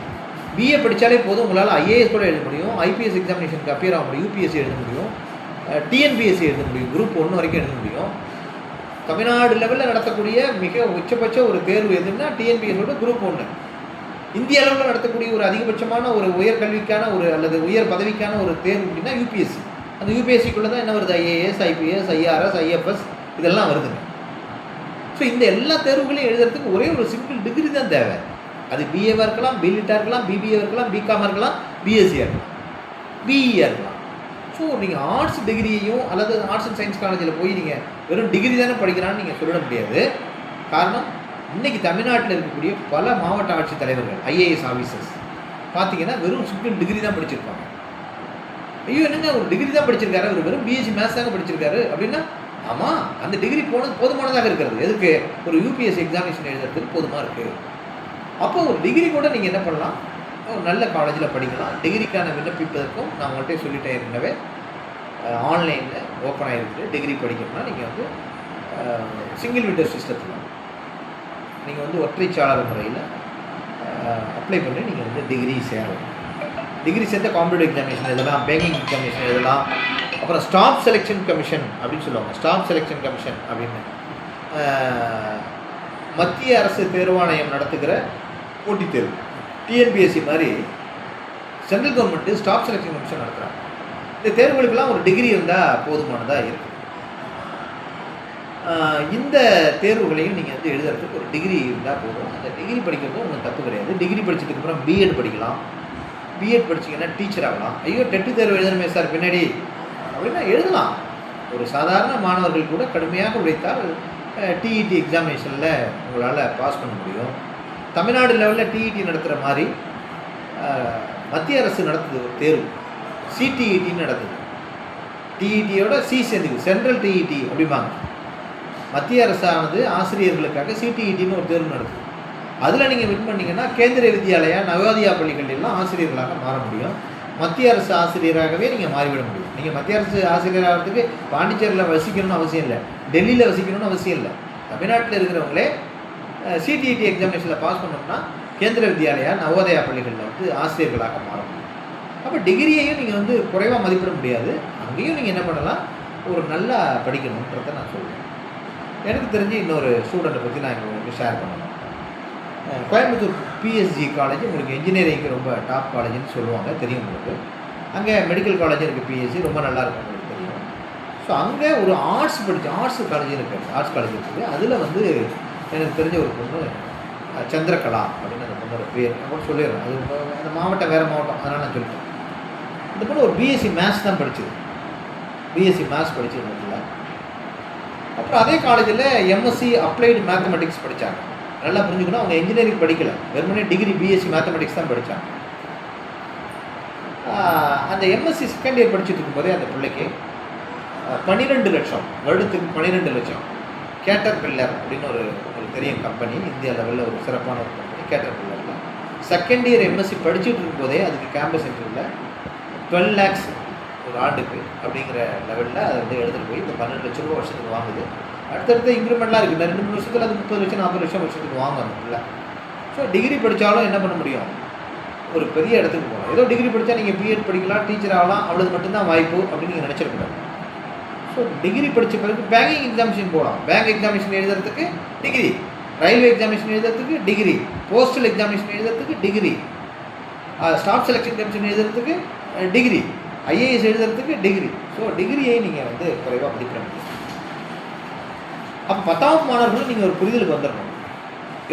பிஏ படித்தாலே போதும், உங்களால் ஐஏஎஸ் கூட எழுத முடியும், ஐபிஎஸ் எக்ஸாமினேஷனுக்கு அப்பியர் ஆக முடியும், யூபிஎஸ்சி எழுத முடியும், டிஎன்பிஎஸ்சி எழுத முடியும், குரூப் 1 வரைக்கும் எழுத முடியும். தமிழ்நாடு லெவலில் நடத்தக்கூடிய மிக உச்சபட்ச ஒரு தேர்வு எதுன்னா டிஎன்பிஎஸ்ஸோட குரூப் 1. இந்திய அளவில் நடத்தக்கூடிய ஒரு அதிகபட்சமான ஒரு உயர்கல்விக்கான ஒரு அல்லது உயர் பதவிக்கான ஒரு தேர்வு அப்படின்னா யூபிஎஸ்சி. அந்த யூபிஎஸ்சிக்குள்ளே தான் என்ன வருது, ஐஏஎஸ், ஐபிஎஸ், ஐஆர்எஸ், ஐஎஃப்எஸ் இதெல்லாம் வருதுங்க. ஸோ இந்த எல்லா தேர்வுகளையும் எழுதுறதுக்கு ஒரே ஒரு சிம்பிள் டிகிரி தான் தேவை. அது பிஏவாக இருக்கலாம், பிலிட்டாக இருக்கலாம், பிபிஏ இருக்கலாம், பிகாமாக இருக்கலாம், பிஎஸ்சியாக இருக்கலாம், பிஇயாக இருக்கலாம். ஸோ நீங்கள் ஆர்ட்ஸ் டிகிரியையும் அல்லது ஆர்ட்ஸ் அண்ட் சயின்ஸ் காலேஜில் போய் நீங்கள் வெறும் டிகிரி தானே படிக்கிறான்னு நீங்கள் சொல்லிட முடியாது. காரணம், இன்றைக்கி தமிழ்நாட்டில் இருக்கக்கூடிய பல மாவட்ட ஆட்சித் தலைவர்கள், ஐஏஎஸ் ஆஃபீஸர்ஸ் பார்த்தீங்கன்னா வெறும் சிம்பிள் டிகிரி தான் படிச்சிருப்பாங்க. ஐயோ என்னங்க ஒரு டிகிரி தான் படிச்சிருக்காரு, அவர் வெறும் பிஎஸ்சி மேத்ஸ் தாங்க படிச்சிருக்காரு அப்படின்னா, ஆமாம் அந்த டிகிரி போதுமானதாக இருக்கிறது. எதுக்கு? ஒரு யூபிஎஸ்சி எக்ஸாமினேஷன் எழுதுறதுக்கு போதுமாக இருக்குது. அப்போ ஒரு டிகிரி கூட நீங்கள் என்ன பண்ணலாம், ஒரு நல்ல காலேஜில் படிக்கலாம். டிகிரிக்கான விண்ணப்பிப்பதற்கும் நான் உங்கள்கிட்ட சொல்லிட்டேன் ஏற்கனவே, ஆன்லைனில் ஓப்பன் ஆகிருக்கு. டிகிரி படிக்கணும்னா நீங்கள் வந்து சிங்கிள் விண்டோ சிஸ்டத்தில் நீங்கள் வந்து ஒற்றைச்சாளர் முறையில் அப்ளை பண்ணி நீங்கள் வந்து டிகிரி சேரலாம். டிகிரி சேர்த்த காம்படிட்டிவ் எக்ஸாமினேஷன் எழுதலாம், பேங்கிங் எக்ஸாமினேஷன் எழுதலாம். அப்புறம் ஸ்டாஃப் செலெக்ஷன் கமிஷன் அப்படின்னு சொல்லுவாங்க. ஸ்டாஃப் செலெக்ஷன் கமிஷன் அப்படின்னு மத்திய அரசு தேர்வாணையம் நடத்துகிற போட்டித் தேர்வு, டிஎன்பிஎஸ்சி மாதிரி central government staff selection commission நடத்துகிறாங்க. இந்த தேர்வுகளுக்கெல்லாம் ஒரு டிகிரி இருந்தால் போதுமானதாக இருக்குது. இந்த தேர்வுகளையும் நீங்கள் வந்து எழுதுறதுக்கு ஒரு டிகிரி இருந்தால் போதும். அந்த டிகிரி படிக்கிறதும் ஒன்றும் தப்பு கிடையாது. டிகிரி படித்ததுக்கப்புறம் பிஎட் படிக்கலாம். பிஎட் படிச்சிங்கன்னா டீச்சர் ஆகலாம். ஐயோ டெட்டு தேர்வு எழுதணுமே சார் பின்னாடி அப்படின்னா எழுதலாம். ஒரு சாதாரண மாணவர்கள் கூட கடுமையாக உழைத்தால் டிஇடி எக்ஸாமினேஷனில் உங்களால் பாஸ் பண்ண முடியும். தமிழ்நாடு லெவலில் டிஇடி நடத்துகிற மாதிரி மத்திய அரசு நடத்துது ஒரு தேர்வு, சிடிஇடின்னு நடத்துது. டிஇடியோட சி சேர்ந்துக்கு சென்ட்ரல் டிஇடி அப்படிம்பாங்க. மத்திய அரசானது ஆசிரியர்களுக்காக சிடிஇடின்னு ஒரு தேர்வு நடத்துது. அதில் நீங்கள் வின் பண்ணிங்கன்னா கேந்திரிய வித்யாலயா, நவோதயா பள்ளிகள் எல்லாம் ஆசிரியர்களாக மாற முடியும். மத்திய அரசு ஆசிரியராகவே நீங்கள் மாறிவிட முடியும். நீங்கள் மத்திய அரசு ஆசிரியர் ஆகிறதுக்கு பாண்டிச்சேரியில் வசிக்கணும்னு அவசியம் இல்லை, டெல்லியில் வசிக்கணும்னு அவசியம் இல்லை. தமிழ்நாட்டில் இருக்கிறவங்களே சிடிஇடி எக்ஸாமினேஷனில் பாஸ் பண்ணோம்னா கேந்திர வித்யாலயா நவோதயா பள்ளிகளில் வந்து ஆசிரியர்களாக மாற முடியும். அப்போ டிகிரியையும் நீங்கள் வந்து குறைவாக மதிப்பிட முடியாது. அங்கேயும் நீங்கள் என்ன பண்ணலாம், ஒரு நல்லா படிக்கணுன்றதை நான் சொல்லுவேன். எனக்கு தெரிஞ்சு இன்னொரு ஸ்டூடெண்ட்டை பற்றி நான் உங்களுக்கு ஷேர் பண்ணணும். கோயம்புத்தூர் பிஎஸ்ஜி காலேஜ் உங்களுக்கு இன்ஜினியரிங்க்கு ரொம்ப டாப் காலேஜ்னு சொல்லுவாங்க, தெரியும் உங்களுக்கு. அங்கே மெடிக்கல் காலேஜ் இருக்குது, பிஎஸ்ஜி ரொம்ப நல்லா இருக்கும், உங்களுக்கு தெரியும். ஸோ அங்கே ஒரு ஆர்ட்ஸ் காலேஜ் இருக்குது, ஆர்ட்ஸ் காலேஜ் இருக்குது. அதில் வந்து எனக்கு தெரிஞ்ச ஒரு பொண்ணு சந்திரகலா அப்படின்னு அந்த பொண்ணோட பேர் கூட சொல்லிடுறேன். அது அந்த மாவட்டம் வேறு மாவட்டம், அதனால் நான் சொல்லிட்டேன். இந்த பொண்ணு ஒரு பிஎஸ்சி மேத்ஸ் தான் படித்தது, பிஎஸ்சி மேத்ஸ் படித்தது. அப்புறம் அதே காலேஜில் எம்எஸ்சி அப்ளைடு மேத்தமெட்டிக்ஸ் படித்தாங்க. நல்லா புரிஞ்சுக்கணும், அவங்க இன்ஜினியரிங் படிக்கலை, வெறுமனே டிகிரி பிஎஸ்சி மேத்தமெட்டிக்ஸ் தான் படித்தாங்க. அந்த எம்எஸ்சி செகண்ட் இயர் படிச்சுட்டு இருக்கும்போதே அந்த பிள்ளைக்கு 12 லட்சம், வருடத்துக்கு 12 லட்சம். கேட்டர்பில்லர் அப்படின்னு ஒரு பெரிய கம்பெனி, இந்தியா லெவலில் ஒரு சிறப்பான ஒரு கம்பெனி கேட்டர்பில்லரில். செகண்ட் இயர் எம்எஸ்சி படிச்சுட்டு இருக்கும்போதே அதுக்கு கேம்பஸ் இன்டர்வியூவில் 12 lakhs ஒரு ஆண்டுக்கு அப்படிங்கிற லெவலில் அதை வந்து எடுத்துகிட்டு போய் இந்த 12 லட்ச ரூபா வருஷத்துக்கு வாங்குது. அடுத்தடுத்த இன்க்ரிமெண்ட்லாம் இருக்குது, 2-3 வருஷத்தில் அது 30 லட்சம் 40 லட்சம் வருஷத்துக்கு வாங்கணும் இல்லை. ஸோ டிகிரி படித்தாலும் என்ன பண்ண முடியும், ஒரு பெரிய இடத்துக்கு போகலாம். ஏதோ டிகிரி படித்தா நீங்கள் பிஎட் படிக்கலாம், டீச்சர் ஆகலாம், அவ்வளவு மட்டும்தான் வாய்ப்பு அப்படின்னு நீங்கள் நினச்சிடக்கூடாது. ஸோ டிகிரி படித்த பிறகு பேங்கிங் எக்ஸாமினேஷன் போகலாம். பேங்க் எக்ஸாமினேஷன் எழுதுறதுக்கு டிகிரி, ரயில்வே எக்ஸாமினேஷன் எழுதுறதுக்கு டிகிரி, போஸ்டல் எக்ஸாமினேஷன் எழுதுறதுக்கு டிகிரி, ஸ்டாஃப் செலெக்ஷன் கமிஷன் எழுதுறதுக்கு டிகிரி, ஐஏஎஸ் எழுதுறதுக்கு டிகிரி. ஸோ டிகிரியை நீங்கள் வந்து குறைவாக படிக்கிற முடியும். அப்போ 10ஆம் மாணவர்களும் நீங்கள் ஒரு புரிதலுக்கு வந்துடணும்.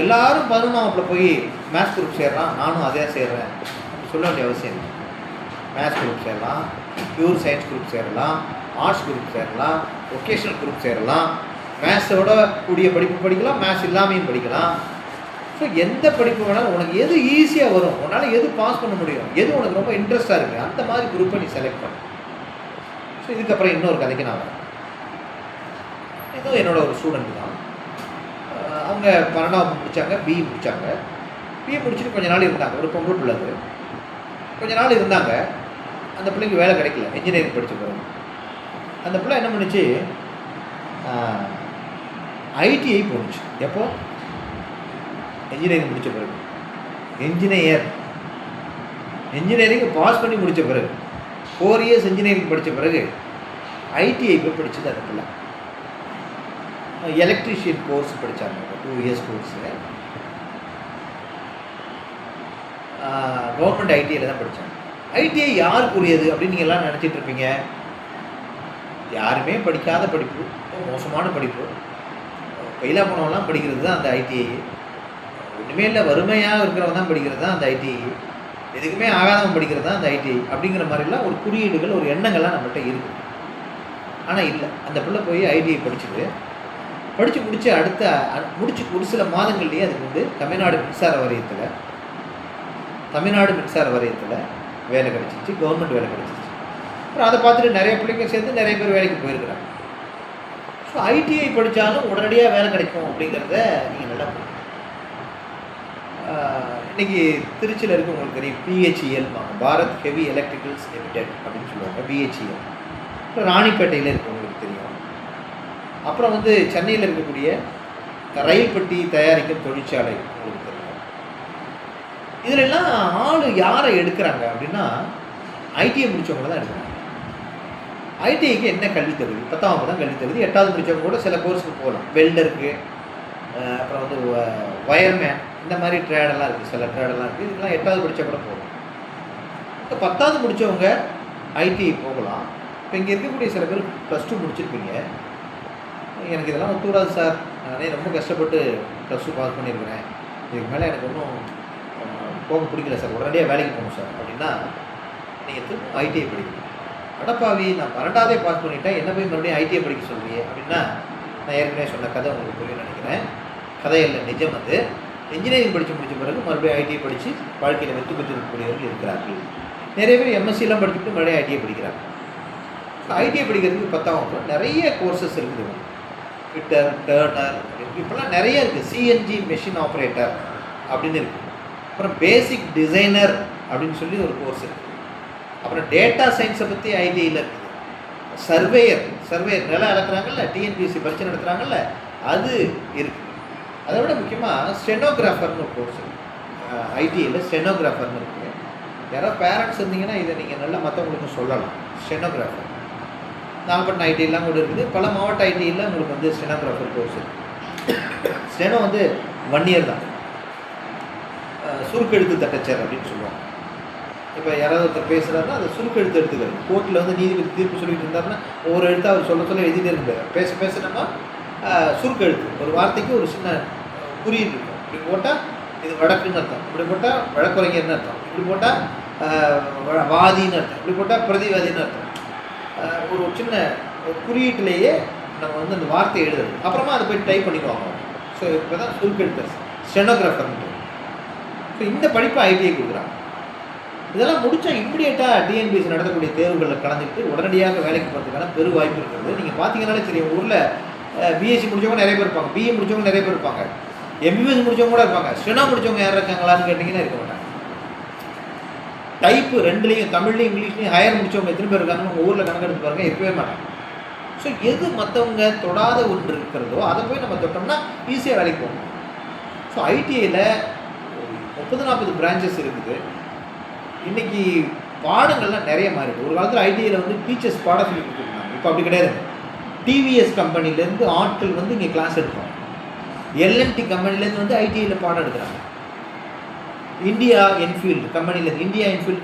எல்லாரும் 11ஆம் வகுப்பில் போய் மேத்ஸ் குரூப் சேர்றான், நானும் அதே சேர்றேன் சொல்ல வேண்டிய அவசியம் இல்லை. மேத்ஸ் குரூப் சேரலாம், பியூர் சயின்ஸ் குரூப் சேரலாம், ஆர்ட்ஸ் குரூப் சேரலாம், ஒகேஷனல் குரூப் சேரலாம், மேத்ஸோட கூடிய படிப்பு படிக்கலாம், மேத்ஸ் இல்லாமையும் படிக்கலாம். ஸோ எந்த படிப்பு வேணாலும் உனக்கு எது ஈஸியாக வரும், உன்னால் எது பாஸ் பண்ண முடியும், எது உனக்கு ரொம்ப இன்ட்ரெஸ்ட்டாக இருக்குது, அந்த மாதிரி குரூப்பை நீ செலக்ட் பண்ணு. ஸோ இதுக்கப்புறம் இன்னொரு கதைக்கு நான் வரேன். இதுவும் என்னோட ஒரு ஸ்டூடெண்ட் தான். அவங்க 12ஆம் முடித்தாங்க, பிஇ முடித்தாங்க. பிஇ முடிச்சுட்டு கொஞ்ச நாள் இருந்தாங்க, ஒரு பொம்பளை பிள்ளை. கொஞ்ச நாள் இருந்தாங்க, அந்த பிள்ளைக்கு வேலை கிடைக்கல, இன்ஜினியரிங் படித்த பிறகு. அந்த பிள்ளை என்ன பண்ணுச்சு, ஐடிஐ போணுச்சு. எப்போ? இன்ஜினியரிங் முடித்த பிறகு. இன்ஜினியரிங் பாஸ் பண்ணி முடித்த பிறகு 4 years இன்ஜினியரிங் படித்த பிறகு ஐடிஐ போய் படித்தது அந்த பிள்ளை. எலக்ட்ரிஷியன் கோர்ஸ் படித்தாங்க, 2 years கோர்ஸு. கவர்மெண்ட் ஐடிஐயில் தான் படித்தாங்க. ஐடிஐ யாருக்குரியது அப்படின்னு நீங்கள் எல்லாம் நினச்சிட்டு இருப்பீங்க. யாருமே படிக்காத படிப்பு, மோசமான படிப்பு, பயிலா போனவெல்லாம் படிக்கிறது தான் அந்த ஐடிஐ. ஒன்றுமே இல்லை, வறுமையாக இருக்கிறவங்க தான் படிக்கிறது தான் அந்த ஐடிஐ, எதுக்குமே ஆகாதவன் படிக்கிறது தான் அந்த ஐடிஐ அப்படிங்கிற மாதிரிலாம் ஒரு குறியீடுகள், ஒரு எண்ணங்கள்லாம் நம்மகிட்ட இருக்குது. ஆனால் இல்லை, அந்த பிள்ளை போய் ஐடிஐ படிச்சுட்டு முடிச்சு ஒரு சில மாதங்கள்லேயே அதுக்கு வந்து தமிழ்நாடு மின்சார வாரியத்தில் வேலை கிடச்சிச்சு, கவர்மெண்ட் வேலை கிடச்சிச்சு. அப்புறம் அதை பார்த்துட்டு நிறைய பிள்ளைங்க சேர்ந்து நிறைய பேர் வேலைக்கு போயிருக்கிறாங்க. ஸோ ஐடிஐ படித்தாலும் உடனடியாக வேலை கிடைக்கும் அப்படிங்கிறத நீங்கள் நல்லா புரியும். இன்றைக்கி திருச்சியில் இருக்க உங்களுக்கு தெரியும், BHEL, Bharat heavy electricals limited அப்படின்னு சொல்லுவாங்க, பிஹெச்இஎல். அப்புறம் ராணிப்பேட்டையில் இருக்க உங்களுக்கு தெரியும். அப்புறம் வந்து சென்னையில் இருக்கக்கூடிய ரயில் பெட்டி தயாரிக்கும் தொழிற்சாலை உங்களுக்கு தெரியும். இதிலெல்லாம் ஆள் யாரை எடுக்கிறாங்க அப்படின்னா ஐடிஐ முடித்தவங்க தான் எடுக்கிறாங்க. ஐடிஐக்கு என்ன கல்வி தகுதி? 10ஆம் வகுப்பு தான் கல்வி தகுதி. 8வது முடித்தவங்க கூட சில கோர்ஸுக்கு போகலாம். வெல்டருக்கு, அப்புறம் வந்து வயர்மேன், இந்த மாதிரி ட்ரேடெல்லாம் இருக்குது, சில ட்ரேடெல்லாம் இருக்குது. இதெல்லாம் 8வது படித்தா கூட போகலாம். இப்போ 10வது முடித்தவங்க ஐடிஐ போகலாம். இப்போ இங்கே இருக்கக்கூடிய சில பேர் +2 முடிச்சிருப்பீங்க. எனக்கு இதெல்லாம் ஒத்துக்கூடாது சார், நானே ரொம்ப கஷ்டப்பட்டு +2 பாஸ் பண்ணியிருக்கிறேன், இதுக்கு மேலே எனக்கு ஒன்றும் போக பிடிக்கல சார், உடனடியாக வேலைக்கு போகணும் சார் அப்படின்னா நீங்கள் திரும்ப ஐடிஐ படிக்கணும். அடப்பாவி, நான் 12ஆவதே பாஸ் பண்ணிவிட்டேன், என்ன போய் மறுபடியும் ஐடிஐ படிக்க சொல்லுவீங்க அப்படின்னா, நான் ஏற்கனவே சொன்ன கதை உங்களுக்கு புரியும் நினைக்கிறேன். கதையில் நிஜம். அது இன்ஜினியரிங் முடித்த பிறகு மறுபடியும் ஐடிஐ படித்து வாழ்க்கையில் வெற்றி பெற்றிருக்கக்கூடியவர்கள் இருக்கிறார்கள். நிறைய பேர் எம்எஸ்சிலாம் படிச்சுட்டு மறுபடியும் ஐடிஐ படிக்கிறாங்க. ஐடிஐ படிக்கிறதுக்கு 10ஆம் வகுப்பு நிறைய கோர்சஸ் இருக்குது. ஃபிட்டர், டர்னர், இப்போலாம் நிறைய இருக்குது. சிஎன்ஜி மெஷின் ஆப்ரேட்டர் அப்படின்னு இருக்குது. அப்புறம் பேசிக் டிசைனர் அப்படின்னு சொல்லி ஒரு கோர்ஸ் இருக்குது. அப்புறம் டேட்டா சயின்ஸை பற்றி ஐடிஐயில் இருக்குது. சர்வேயர் நிலம் அளக்குறாங்கல்ல, டிஎன்பிஎஸ்சி பரீட்சை நடத்துகிறாங்கல்ல, அது இருக்குது. அதை விட முக்கியமாக ஸ்டெனோகிராஃபர்னு ஒரு கோர்ஸ் இருக்குது ஐடிஐயில். ஸ்டெனோகிராஃபர்னு இருக்குது. யாரோ பேரண்ட்ஸ் இருந்தீங்கன்னா இதை நீங்கள் நல்லா மற்றவங்களுக்கு சொல்லலாம். ஸ்டெனோகிராஃபர் நாகப்பட்டினம் ஐடிஐலாம் கூட இருக்குது. பல மாவட்ட ஐடிஐயில் உங்களுக்கு வந்து ஸ்டெனோகிராஃபர் கோர்ஸ் இருக்குது. ஸ்டெனோ வந்து 1 year தான். சுருக்கெழுத்து தட்டச்சர் அப்படின்னு சொல்லுவாங்க. இப்போ யாராவது ஒருத்தர் பேசுகிறாருன்னா அதை சுருக்கெழுத்து எடுத்துக்கிறது. கோர்ட்டில் வந்து நீதிபதி தீர்ப்பு சொல்லிட்டு இருந்தாருன்னா ஒவ்வொரு எழுத்து அவர் சொல்ல எழுதிட்டே இருந்தார். பேச நம்ம சுருக்கெழுத்து, ஒரு வார்த்தைக்கு ஒரு சின்ன குறியீடு இருக்கும். இப்படி போட்டால் இது வழக்குன்னு அர்த்தம், இப்படி போட்டால் வழக்குரைஞர்னு அர்த்தம், இப்படி போட்டால் வாதின்னு அர்த்தம், இப்படி போட்டால் பிரதிவாதின்னு அர்த்தம். ஒரு சின்ன குறியீட்டிலேயே நம்ம வந்து அந்த வார்த்தையை எழுதுறது. அப்புறமா அதை போய் டைப் பண்ணிக்குவாங்க. ஸோ இப்போ தான் சுருக்கெழுத்தர் ஸ்டெனோகிராஃபர்னு. ஸோ இந்த படிப்பை ஐடிஐ கொடுக்குறாங்க. இதெல்லாம் முடித்தா இம்மிடியேட்டாக டிஎன்பிஎஸ்சி நடத்தக்கூடிய தேர்வுகளில் கலந்துக்கிட்டு உடனடியாக வேலைக்கு போகிறதுக்கான பெரு வாய்ப்பு இருக்கிறது. நீங்கள் பார்த்தீங்கன்னாலே சரி, ஊரில் பிஎஸ்சி முடித்தவங்க நிறைய பேர் இருப்பாங்க, பிஏ முடித்தவங்க நிறைய பேர் இருப்பாங்க, எம்பிபிஎஸ் முடித்தவங்க கூட இருப்பாங்க. ஸ்டெனோ முடித்தவங்க யார் இருக்காங்களான்னு கேட்டிங்கன்னா இருக்க மாட்டாங்க. டைப்பு 2லேயும் தமிழ்லையும் இங்கிலீஷ்லையும் ஹையர் முடித்தவங்க எத்தனை பேர் இருக்காங்கன்னு உங்கள் ஊரில் கணக்கெடுத்து பாருங்க, இருக்கவே மாட்டாங்க. ஸோ எது மற்றவங்க தொடாத ஒன்று இருக்கிறதோ அதை போய் நம்ம தொட்டோம்னா ஈஸியாக வேலைக்கு போகணும். ஸோ ஐடிஐயில் 30-40 பிரான்ச்சஸ் இருக்குது. இன்றைக்கி பாடங்கள்லாம் நிறைய மாறிடுது. ஒரு காலத்தில் ஐடிஐயில் வந்து டீச்சர்ஸ் பாடம் சொல்லி கொடுத்துருந்தாங்க. இப்போ அப்படி கிடையாது. டிவிஎஸ் கம்பெனிலேருந்து ஆட்கள் வந்து இங்கே கிளாஸ் எடுப்பாங்க. எல்என்டி கம்பெனிலேருந்து வந்து ஐடிஐயில் பாடம் எடுக்கிறாங்க. இந்தியா என்ஃபீல்டு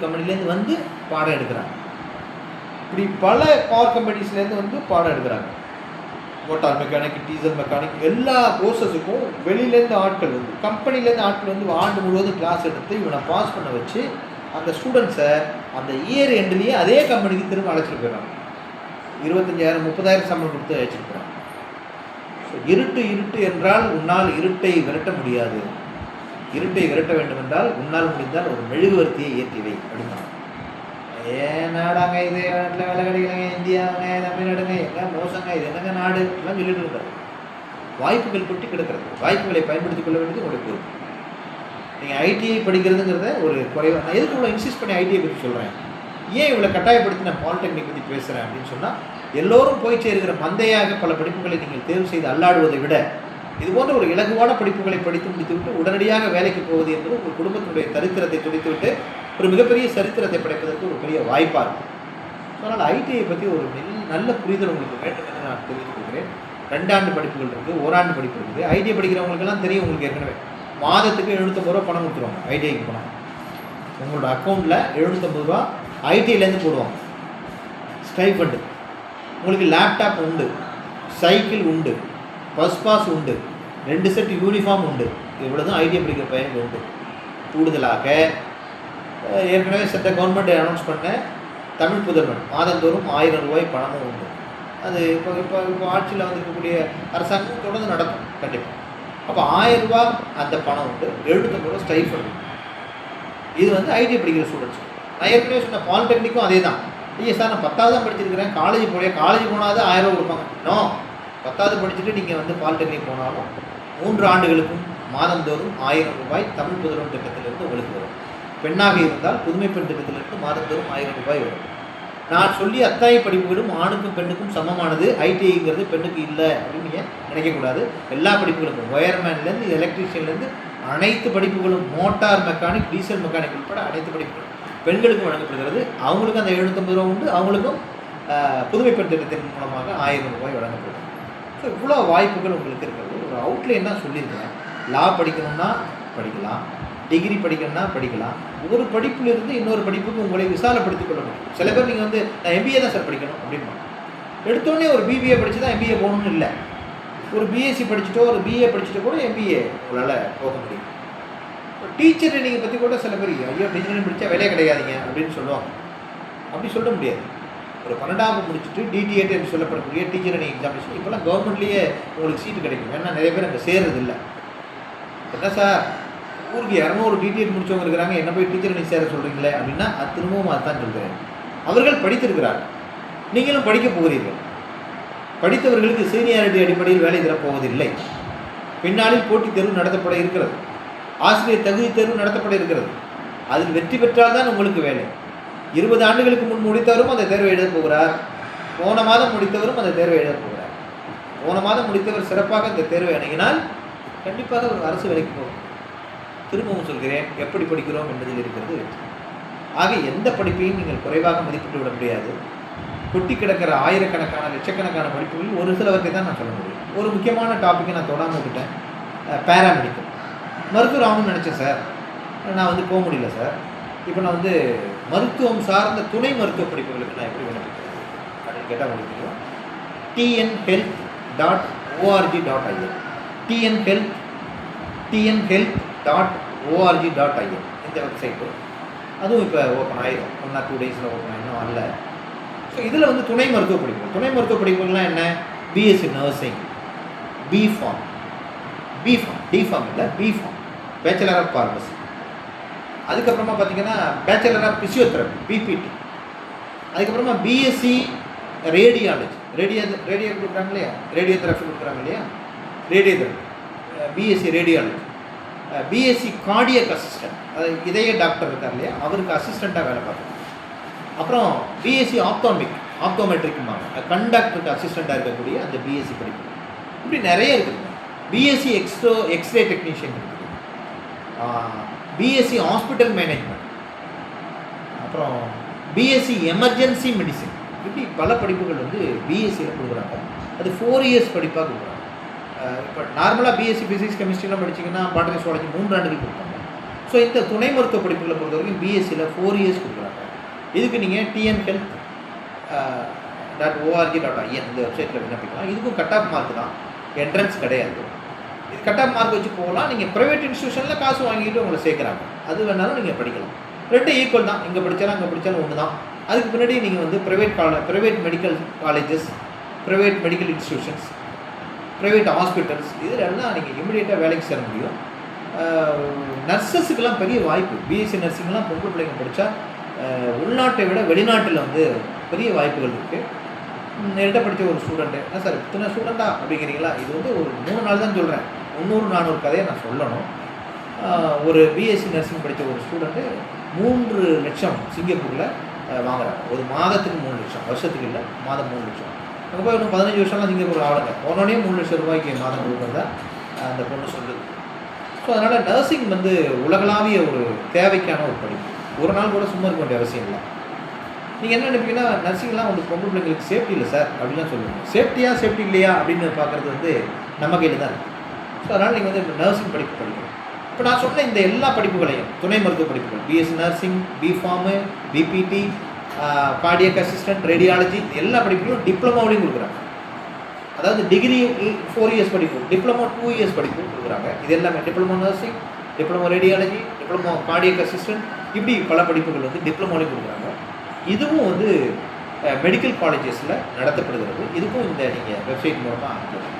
கம்பெனிலேருந்து வந்து பாடம் எடுக்கிறாங்க. இப்படி பல கார் கம்பெனிஸ்லேருந்து வந்து பாடம் எடுக்கிறாங்க. மோட்டார் மெக்கானிக், டீசல் மெக்கானிக், எல்லா கோர்சஸுக்கும் வெளியிலேருந்து ஆட்கள் வந்து கம்பெனிலேருந்து ஆட்கள் வந்து ஆண்டு முழுவதும் கிளாஸ் எடுத்து இவனை பாஸ் பண்ண வச்சு அந்த ஸ்டூடெண்ட்ஸை அந்த இயர் எண்ட்லேயே அதே கம்பெனிக்கு திரும்ப அழைச்சிட்டு போயிடறாங்க. 25,000-30,000 சம்பளம் கொடுத்து அழைச்சிட்டு போகிறாங்க. ஸோ இருட்டு என்றால் உன்னால் இருட்டை விரட்ட முடியாது. இருட்டை விரட்ட வேண்டும் என்றால் உன்னால் முடிந்தால் ஒரு மெழுகுவர்த்தியை ஏற்றிவை அப்படின்னா. நாடாங்க இது நாட்டில் வேலை கிடைக்கலங்க, இந்தியாங்க தமிழ்நாடுங்க எங்கே மோசங்க, இது என்னங்க நாடு எல்லாம் சொல்லிட்டு இருக்காரு. வாய்ப்புகள் கொட்டி கிடக்கிறது. வாய்ப்புகளை பயன்படுத்திக் கொள்ள வேண்டியது உங்களுடைய பொறுப்பு. நீங்கள் ஐடிஐ படிக்கிறதுங்கிறத ஒரு குறைவாக, நான் எதுக்கு இவ்வளோ இன்சிஸ்ட் பண்ணி ஐடிஐ பற்றி சொல்கிறேன், ஏன் இவ்வளோ கட்டாயப்படுத்தி நான் பாலிடெக்னிக் பற்றி பேசுகிறேன் அப்படின்னு சொன்னால், எல்லோரும் போய் சேர்கிற மந்தையாக பல படிப்புகளை நீங்கள் தேர்வு செய்து அல்லாடுவதை விட இது போன்ற ஒரு இலகுவான படிப்புகளை படித்து முடித்துவிட்டு உடனடியாக வேலைக்கு போவது என்பது உங்கள் குடும்பத்தினுடைய சரித்திரத்தை துடைத்துவிட்டு ஒரு மிகப்பெரிய சரித்திரத்தை படைப்பதற்கு ஒரு பெரிய வாய்ப்பாக இருக்கும். அதனால் ஐடிஐ பற்றி ஒரு நல்ல புரிதல் உங்களுக்கு வேண்டும் என்று நான் தெரிவித்துக் கொள்கிறேன். 2 ஆண்டு படிப்புகள் இருக்குது, 1 ஆண்டு படிப்பு இருக்குது. ஐடிஐ படிக்கிறவங்களுக்கெல்லாம் தெரியும். உங்களுக்கு ஏற்கனவே மாதத்துக்கு 750 ரூபா பணம் கொடுத்துருவாங்க. ஐடிஐக்கு போனால் உங்களோட அக்கௌண்ட்டில் 750 ரூபா ஐடிஐலேருந்து போடுவாங்க. ஸ்டைஃபண்டு. உங்களுக்கு லேப்டாப் உண்டு, சைக்கிள் உண்டு, பஸ் பாஸ் உண்டு, 2 செட் யூனிஃபார்ம் உண்டு. இவ்வளோ தான் ஐடிஐ படிக்கிற பையனுக்கு உண்டு. கூடுதலாக ஏற்கனவே கவர்மெண்ட் அனௌன்ஸ் பண்ண தமிழ் புதல்வன் மாதந்தோறும் 1000 ரூபாய் பணமும் உண்டு. அது இப்போ ஆட்சியில் வந்திருக்கக்கூடிய அரசாங்கம் தொடர்ந்து நடக்கும் கண்டிப்பாக. அப்போ 1000 ரூபா அந்த பணம் உண்டு. 750 ரூபா ஸ்டைஃபண்ட். இது வந்து ஐடிஐ படிக்கிற ஸ்டூடெண்ட்ஸ். நான் ஏற்கனவே சொன்ன பாலிடெக்னிக்கும் அதே தான். ஐயா சார் நான் 10வது தான் படிச்சிருக்கிறேன், காலேஜ் போனாது 1000 ரூபா கொடுப்பாங்க. நோ, 10வது படிச்சுட்டு நீங்கள் வந்து பாலிடெக்னிக் போனாலும் 3 ஆண்டுகளுக்கும் மாதந்தோறும் 1000 ரூபாய் தமிழ் புதல்வன் திட்டத்திலிருந்து உங்களுக்கு வரும். பெண்ணாக இருந்தால் புதுமை பெண் திட்டத்திலிருந்து மாதந்தோறும் 1000 ரூபாய் வரும். நான் சொல்லி அத்தனை படிப்புகளும் ஆணுக்கும் பெண்ணுக்கும் சமமானது. ஐடிஐங்கிறது பெண்ணுக்கு இல்லை அப்படின்னு நீங்கள் நினைக்கக்கூடாது. எல்லா படிப்புகளுக்கும் ஒயர்மேன்லேருந்து எலக்ட்ரீஷியன்லேருந்து அனைத்து படிப்புகளும், மோட்டார் மெக்கானிக், டீசல் மெக்கானிக் உட்பட அனைத்து படிப்புகளும் பெண்களுக்கும் வழங்கப்படுகிறது. அவங்களுக்கும் அந்த 750 ரூபா உண்டு. அவங்களுக்கும் புதுமை பெண் திட்டத்தின் மூலமாக 1000 ரூபாய் வழங்கப்படுது. ஸோ இவ்வளோ வாய்ப்புகள் உங்களுக்கு இருக்கிறது. ஒரு அவுட்லைன் தான் சொல்லியிருக்கேன். லா படிக்கணும்னா படிக்கலாம், டிகிரி படிக்கணும்னா படிக்கலாம். ஒரு படிப்பிலிருந்து இன்னொரு படிப்புக்கு உங்களை விசாலப்படுத்திக் கொள்ள முடியும். சில பேர் நீங்கள் வந்து நான் எம்பிஏ தான் சார் படிக்கணும் அப்படின்னா, எடுத்தோடனே ஒரு பிபிஏ படித்து தான் எம்பிஏ போகணும்னு இல்லை. ஒரு பிஎஸ்சி படிச்சுட்டோ ஒரு பிஏ படிச்சுட்டோ கூட எம்பிஏ உங்களால் போக முடியும். டீச்சர் ட்ரைனிங்கை பற்றி கூட சில பேர் ஐயோ டீச்சர் படித்தா வேலையே கிடையாதுங்க அப்படின்னு சொல்லுவாங்க. அப்படி சொல்ல முடியாது. ஒரு 12வது முடிச்சுட்டு டிடிஎட் என்று சொல்லப்படக்கூடிய டீச்சர் ட்ரைனிங் எக்ஸாமினேஷன் இப்போலாம் கவர்மெண்ட்லேயே உங்களுக்கு சீட்டு கிடைக்கும். ஏன்னா நிறைய பேர் அங்கே சேர்றது இல்லை. என்ன சார் ஊருக்கு 200 டிடிஎட் முடிச்சவங்க இருக்கிறாங்க, என்ன போய் டீச்சர் ட்ரைனிங் சேர சொல்கிறீங்களே அப்படின்னா அது திரும்பவும் அதுதான் சொல்கிறேன். அவர்கள் படித்திருக்கிறார்கள், நீங்களும் படிக்க போகிறீர்கள். படித்தவர்களுக்கு சீனியாரிட்டி அடிப்படையில் வேலை தரப்போவதில்லை. பின்னாளில் போட்டித் தேர்வு நடத்தப்பட இருக்கிறது, ஆசிரியர் தகுதி தேர்வு நடத்தப்பட இருக்கிறது. அதில் வெற்றி பெற்றால்தான் உங்களுக்கு வேலை. 20 ஆண்டுகளுக்கு முன் முடித்தவரும் அந்த தேர்வை எழுதப் போகிறார். போன மாதம் முடித்தவரும் அந்த தேர்வை எழுதப் போகிறார். போன மாதம் முடித்தவர் சிறப்பாக இந்த தேர்வை அணுகினால் கண்டிப்பாக ஒரு அரசு வேலைக்கு போகும். திரும்பவும் சொல்கிறேன், எப்படி படிக்கிறோம் என்பதில் இருக்கிறது. ஆக எந்த படிப்பையும் நீங்கள் குறைவாக மதிப்பிட்டு விட முடியாது. கொட்டி கிடக்கிற ஆயிரக்கணக்கான லட்சக்கணக்கான படிப்புகளில் ஒரு சிலவற்றை தான் நான் சொல்ல முடியும். ஒரு முக்கியமான டாப்பிக்கை நான் தொடாமல் விட்டுட்டேன். பேராமெடிக்கல். மருத்துவர் ஆகணும்னு நினச்சேன் சார், நான் வந்து போக முடியல சார். இப்போ நான் வந்து மருத்துவம் சார்ந்த துணை மருத்துவ படிப்புகளுக்கு நான் எப்படி விண்ணப்பிக்கிறேன் அப்படின்னு கேட்டால் முடியும். tnhealth.org.in tnhealth.org.in இந்த வெப்சைட்டு, அதுவும் இப்போ ஓப்பன் ஆகிடும். 1 or 2 days ஓப்பன் ஆகிடும். அல்ல, ஸோ இதில் வந்து துணை மருத்துவ படிப்புகள். துணை மருத்துவ படிப்புகள்லாம் என்ன? பிஎஸ்சி நர்சிங், பிஃபார்ம், டிஃபார்ம் இல்லை, பிஃபார்ம், பேச்சுலர் ஆஃப் ஃபார்மசி. அதுக்கப்புறமா பார்த்தீங்கன்னா பேச்சுலர் ஆஃப் பிசியோதெரபி, பிபிடி. அதுக்கப்புறமா பிஎஸ்சி ரேடியாலஜி, ரேடியோ கொடுக்குறாங்க இல்லையா, ரேடியோதெரபி கொடுக்குறாங்க இல்லையா, radiotherapy, BSc radiology. BSc cardiac assistant, அது இதய டாக்டர் இருக்கார் இல்லையா, அவருக்கு அசிஸ்டண்ட்டாக வேலை பார்க்குறோம். அப்புறம் பிஎஸ்சி ஆப்டோமெட்ரிக்குமாங்க, கண்டக்டருக்கு அசிஸ்டண்ட்டாக இருக்கக்கூடிய அந்த பிஎஸ்சி படிப்பு. இப்படி நிறைய இருக்குதுங்க. பிஎஸ்சி எக்ஸ்ரே டெக்னீஷியன் இருக்குது, பிஎஸ்சி ஹாஸ்பிட்டல் மேனேஜ்மெண்ட், அப்புறம் பிஎஸ்சி எமர்ஜென்சி மெடிசின். இப்படி பல படிப்புகள் வந்து பிஎஸ்சியில் கொடுக்குறாங்க. அது 4 years படிப்பாக கொடுக்குறாங்க. இப்போ நார்மலாக பிஎஸ்சி ஃபிசிக்ஸ் கெமிஸ்ட்ரிலாம் படிச்சிங்கன்னா பாட்டனி சுவாலஜி 3 ஆண்டுகள் கொடுப்பாங்க. ஸோ இந்த துணை மருத்துவ படிப்புகளை பொறுத்த வரைக்கும் பிஎஸ்சியில் 4 years கொடுக்குறாங்க. இதுக்கு நீங்கள் tnhealth.org.in இந்த வெப்சைட்டில் விண்ணப்பிக்கலாம். இதுக்கும் கட் ஆஃப் மார்க் தான், என்ட்ரன்ஸ் கிடையாது. இது கட் ஆஃப் மார்க் வச்சு போகலாம். நீங்கள் ப்ரைவேட் இன்ஸ்டியூஷனில் காசு வாங்கிட்டு உங்களை சேர்க்குறாங்க, அது வேணாலும் நீங்கள் படிக்கலாம். ரெண்டும் ஈக்குவல் தான், இங்கே படித்தாலும் அங்கே படித்தாலும் ஒன்று தான். அதுக்கு பின்னாடி நீங்கள் வந்து private medical colleges, private medical institutions, private hospitals, இதில் எல்லாம் நீங்கள் இமிடியேட்டாக வேலைக்கு சேர முடியும். நர்சஸுக்கெல்லாம் பெரிய வாய்ப்பு. பிஎஸ்சி நர்சிங்லாம் பொம்பளை பிள்ளைங்க படித்தா உள்நாட்டை விட வெளிநாட்டில் வந்து பெரிய வாய்ப்புகள் இருக்குது. என்கிட்ட படித்த ஒரு ஸ்டூடெண்ட்டு, என்ன சார் இத்தனை ஸ்டூடெண்ட்டா அப்படிங்கிறீங்களா? இது வந்து ஒரு 3 நாள் தான் சொல்கிறேன், 300-400 கதையை நான் சொல்லணும். ஒரு பிஎஸ்சி நர்சிங் படித்த ஒரு ஸ்டூடெண்ட்டு 3 லட்சம் சிங்கப்பூரில் வாங்குறாங்க. ஒரு மாதத்துக்கு 3 லட்சம், வருஷத்துக்கு இல்லை, மாதம் 3 லட்சம். அங்கே போய் இன்னும் 15 வருஷம்லாம் சிங்கப்பூர் ஆளுங்க, போனோடனே 3 லட்சம் ரூபாய்க்கு மாதம் கொடுக்குறதா அந்த பொண்ணு சொல்லுது. ஸோ அதனால் நர்சிங் வந்து உலகளாவிய ஒரு தேவைக்கான ஒரு படிப்பு. ஒரு நாள் கூட சும்மா இருக்க வேண்டிய அவசியம் இல்லை. நீங்கள் என்ன நினைப்பீங்கன்னா, நர்சிங்லாம் வந்து பொம்பளை பிள்ளைங்களுக்கு சேஃப்டி இல்லை சார் அப்படின்லாம் சொல்லுவாங்க. சேஃப்டி இல்லையா அப்படின்னு பார்க்குறது வந்து நம்ம கையில் தான் இருக்குது. ஸோ அதனால் நீங்கள் வந்து நர்சிங் படிப்பு படிக்கணும். இப்போ நான் சொன்ன இந்த எல்லா படிப்புகளையும், துணை மருத்துவ படிப்புகள், BSc nursing, BPharm, BPT, cardiac assistant, radiology, எல்லா படிப்புகளும் டிப்ளமோவிலையும் கொடுக்குறாங்க. அதாவது டிகிரி 4 years படிப்பு, டிப்ளமோ 2 years படிப்பு கொடுக்குறாங்க. இது எல்லாமே diploma nursing, diploma radiology, diploma cardiac assistant, இப்படி பல படிப்புகள் வந்து டிப்ளமோலையும் கொடுக்குறாங்க. இதுவும் வந்து மெடிக்கல் காலேஜஸில் நடத்தப்படுகிறது. இதுக்கும் இந்த நீங்கள் வெப்சைட் மூலமாக அனுப்பலாம்.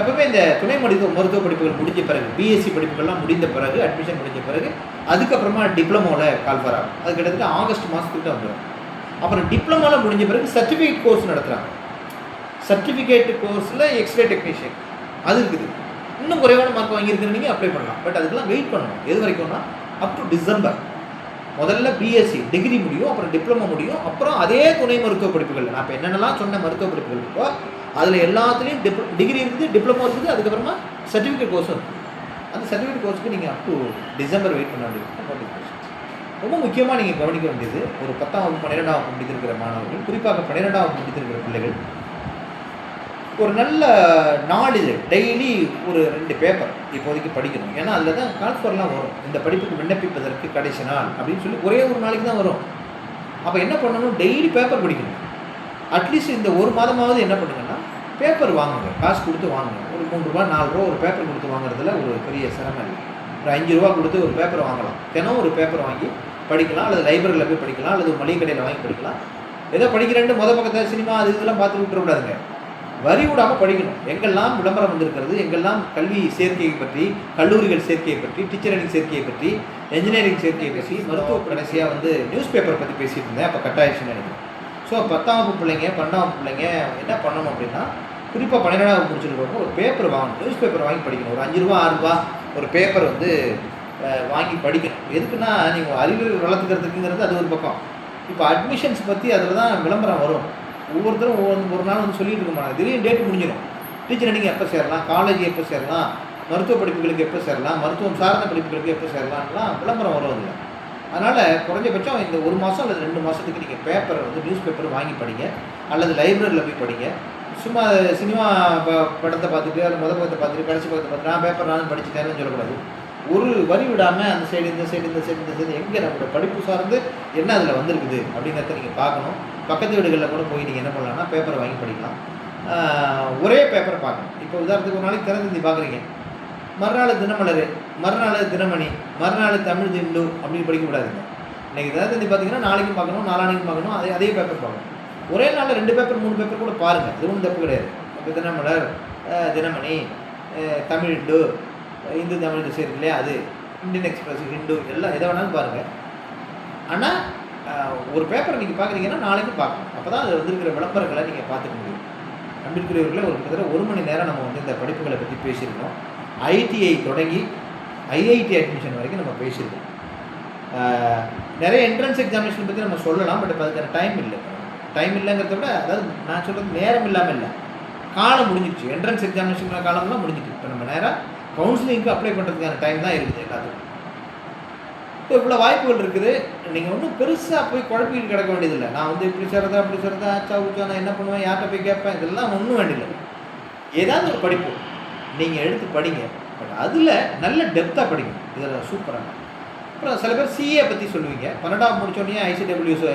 எப்பவுமே இந்த துணை மருத்துவ படிப்புகள் முடிஞ்ச பிறகு, பிஎஸ்சி படிப்புகள்லாம் முடிந்த பிறகு, அட்மிஷன் முடிஞ்ச பிறகு, அதுக்கப்புறமா டிப்ளமோவில் கால்ஃபர் ஆகும். அது கிட்டத்தட்ட ஆகஸ்ட் மாதத்துக்கிட்ட வந்துடும். அப்புறம் டிப்ளமோவில் முடிஞ்ச பிறகு சர்டிஃபிகேட் கோர்ஸ் நடத்துகிறாங்க. சர்டிஃபிகேட் கோர்ஸில் எக்ஸ்ரே டெக்னீஷியன் அது இருக்குது. இன்னும் குறைவான மார்க் வாங்கியிருக்கிறீங்க அப்ளை பண்ணலாம். பட் அதுக்கெல்லாம் வெயிட் பண்ணணும். எது வரைக்கும்னா அப் டு டிசம்பர். முதல்ல பிஎஸ்சி டிகிரி முடியும், அப்புறம் டிப்ளமோ முடியும், அப்புறம் அதே துணை மருத்துவ படிப்புகள், நான் இப்போ என்னென்னலாம் சொன்ன மருத்துவ படிப்புகள் இருக்கோ அதில் எல்லாத்துலேயும் டிகிரி இருக்குது, டிப்ளமோ இருக்குது, அதுக்கப்புறமா சர்டிஃபிகேட் கோர்ஸும் இருக்குது. அந்த சர்டிஃபிகேட் கோர்ஸுக்கு நீங்கள் அப் டு டிசம்பர் வெயிட் பண்ண வேண்டியது. ரொம்ப முக்கியமாக நீங்கள் கவனிக்க வேண்டியது, ஒரு 10ஆம் வகுப்பு 12ஆம் வகுப்பு முடித்திருக்கிற மாணவர்கள், குறிப்பாக 12ஆம் வகுப்பு முடித்திருக்கிற பிள்ளைகள், ஒரு நல்ல நாளிதழ் டெய்லி ஒரு 2 பேப்பர் இப்போதைக்கு படிக்கணும். ஏன்னா அதில் தான் கால்ஃபர்லாம் வரும். இந்த படிப்புக்கு விண்ணப்பிப்பதற்கு கடைசி நாள் அப்படின்னு சொல்லி ஒரே ஒரு நாளைக்கு தான் வரும். அப்போ என்ன பண்ணணும், டெய்லி பேப்பர் படிக்கணும். அட்லீஸ்ட் இந்த ஒரு மாதமாவது என்ன பண்ணுங்கன்னா பேப்பர் வாங்குங்க, காசு கொடுத்து வாங்குங்க. ஒரு 3 ரூபா 4 ரூபா ஒரு பேப்பர் கொடுத்து வாங்குறதுல ஒரு பெரிய சிரமம் இல்லை. ஒரு 5 ரூபா கொடுத்து ஒரு பேப்பர் வாங்கலாம். தினம் ஒரு பேப்பர் வாங்கி படிக்கலாம், அல்லது லைப்ரரியில் போய் படிக்கலாம், அல்லது மளிகை கடையில் வாங்கி படிக்கலாம். ஏதோ படிக்கிறேன்ட்டு பக்கத்தில் சினிமா அது இதெல்லாம் பார்த்து விட்டுறக்கூடாதுங்க. வரி விடாமல் படிக்கணும். எங்கெல்லாம் விளம்பரம் வந்திருக்கிறது, எங்கெல்லாம் கல்வி சேர்க்கையை பற்றி, கல்லூரிகள் சேர்க்கையை பற்றி, டீச்சரிங் சேர்க்கையை பற்றி, என்ஜினியரிங் சேர்க்கையை பற்றி, மருத்துவ கடைசியாக வந்து நியூஸ் பேப்பர் பற்றி பேசிகிட்டு இருந்தேன். அப்போ கட்டாயிடுச்சுன்னு நினைக்கிறேன். ஸோ 10ஆம் வகுப்பு பிள்ளைங்க 12ஆம் வகுப்பு பிள்ளைங்க என்ன பண்ணணும் அப்படின்னா, குறிப்பாக 12ஆம் வகுப்பு முடிச்சிருக்கவங்க ஒரு பேப்பர் வாங்கணும், நியூஸ் பேப்பர் வாங்கி படிக்கணும். ஒரு 5 ரூபா 6 ரூபா ஒரு பேப்பர் வந்து வாங்கி படிக்கணும். எதுக்குன்னா, நீங்கள் அறிவு வளர்த்துக்கிறதுக்குங்கிறது அது ஒரு பக்கம். இப்போ அட்மிஷன்ஸ் பற்றி அதில் தான் விளம்பரம் வரும். ஒவ்வொருத்தரும் ஒரு நாள் வந்து சொல்லிட்டு இருக்க மாட்டாங்க. திடீர்னு டேட் முடிஞ்சிடும். டீச்சர் ட்ரைனிங் எப்போ சேரலாம், காலேஜ் எப்போ சேரலாம், மருத்துவ படிப்புகளுக்கு எப்போ சேரலாம், மருத்துவம் சார்ந்த படிப்புகளுக்கு எப்போ சேரலாம்லாம் விளம்பரம் வரும் அதில். அதனால் குறைஞ்சபட்சம் இந்த 1 மாதம் அல்லது 2 மாதத்துக்கு நீங்கள் பேப்பரை வந்து நியூஸ் பேப்பர் வாங்கி படிங்க, அல்லது லைப்ரரியில் போய் படிங்க. சும்மா சினிமா படத்தை பார்த்துட்டு அது பக்கத்தை பார்த்துட்டு கடைசி பக்கத்தை பார்த்துட்டு நான் பேப்பர் நானும் படிச்சுட்டேன்னு சொல்லக்கூடாது. ஒரு வரி விடாமல் அந்த சைடு இந்த சைடு இந்த சைடு இந்த சைடு எங்கே நம்மளோட படிப்பு சார்ந்து என்ன அதில் வந்திருக்குது அப்படிங்கிறத நீங்கள் பார்க்கணும். பக்கத்து வீடுகளில் கூட போய் நீங்கள் என்ன பண்ணலாம்னா பேப்பரை வாங்கி படிக்கலாம். ஒரே பேப்பரை பார்க்கணும். இப்போ உதாரணத்துக்கு ஒரு நாளைக்கு தினத்தந்தி பார்க்குறீங்க, மறுநாள் தினமலர், மறுநாள் தினமணி, மறுநாள் தமிழ் திண்டு அப்படின்னு படிக்கக்கூடாதுங்க. இன்றைக்கி தினத்தந்தி பார்த்தீங்கன்னா நாளைக்கும் பார்க்கணும், நாளானைக்கும் பார்க்கணும், அதே பேப்பர் பார்க்கணும். ஒரே நாளில் 2 பேப்பர் 3 பேப்பர் கூட பாருங்கள், அது ஒன்றும் தப்பு கிடையாது. இப்போ தினமலர், தினமணி, தமிழ் இண்டு, இந்து தமிழ் திசை இருக்கு இல்லையா, அது இந்தியன் எக்ஸ்பிரஸ், ஹிண்டு, எல்லாம் எதை வேணாலும் பாருங்கள். ஆனால் ஒரு பேப்பரை நீங்கள் பார்க்குறீங்கன்னா நாளைக்கும் பார்க்கணும். அப்போ தான் அதில் வந்துருக்கிற விளம்பரங்களை நீங்கள் பார்த்துக்க முடியும். அன்பிற்குரியவர்களே, ஒரு கிட்டத்தட்ட 1 மணி நேரம் நம்ம வந்து இந்த படிப்புகளை பற்றி பேசியிருக்கோம். ஐடிஐ தொடங்கி ஐஐடி அட்மிஷன் வரைக்கும் நம்ம பேசியிருக்கோம். நிறைய என்ட்ரன்ஸ் எக்ஸாமினேஷன் பற்றி நம்ம சொல்லலாம், பட் இப்போ அதுக்கான டைம் இல்லை. டைம் இல்லைங்கிறத விட, அதாவது நான் சொல்கிறது நேரம் இல்லாமல் இல்லை, காலம் முடிஞ்சிடுச்சு. என்ட்ரன்ஸ் எக்ஸாமினேஷன் காலம்லாம் முடிஞ்சிட்டு இப்போ நம்ம நேராக கவுன்சிலிங்க்கு அப்ளை பண்ணுறதுக்கான டைம் தான் இருக்குது எல்லாத்துக்கும். இப்போ இவ்வளோ வாய்ப்புகள் இருக்குது. நீங்கள் ஒன்றும் பெருசாக போய் குழப்பிட்டு கிடக்க வேண்டியதில்லை. நான் வந்து இப்படி சொல்கிறதா அப்படி சொல்கிறதா ஆச்சா ஊச்சா நான் என்ன பண்ணுவேன், யார்கிட்ட போய் கேட்பேன், இதெல்லாம் ஒன்றும் வேண்டியதில்லை. ஏதாவது ஒரு படிப்பு நீங்கள் எடுத்து படிங்க, பட் அதில் நல்ல டெப்த்தாக படிங்க. இதில் சூப்பராக. அப்புறம் சில பேர் சிஏ பற்றி சொல்லுவீங்க. 12ஆம் முடிச்சோடனே ஐசிடபிள்யூஸ்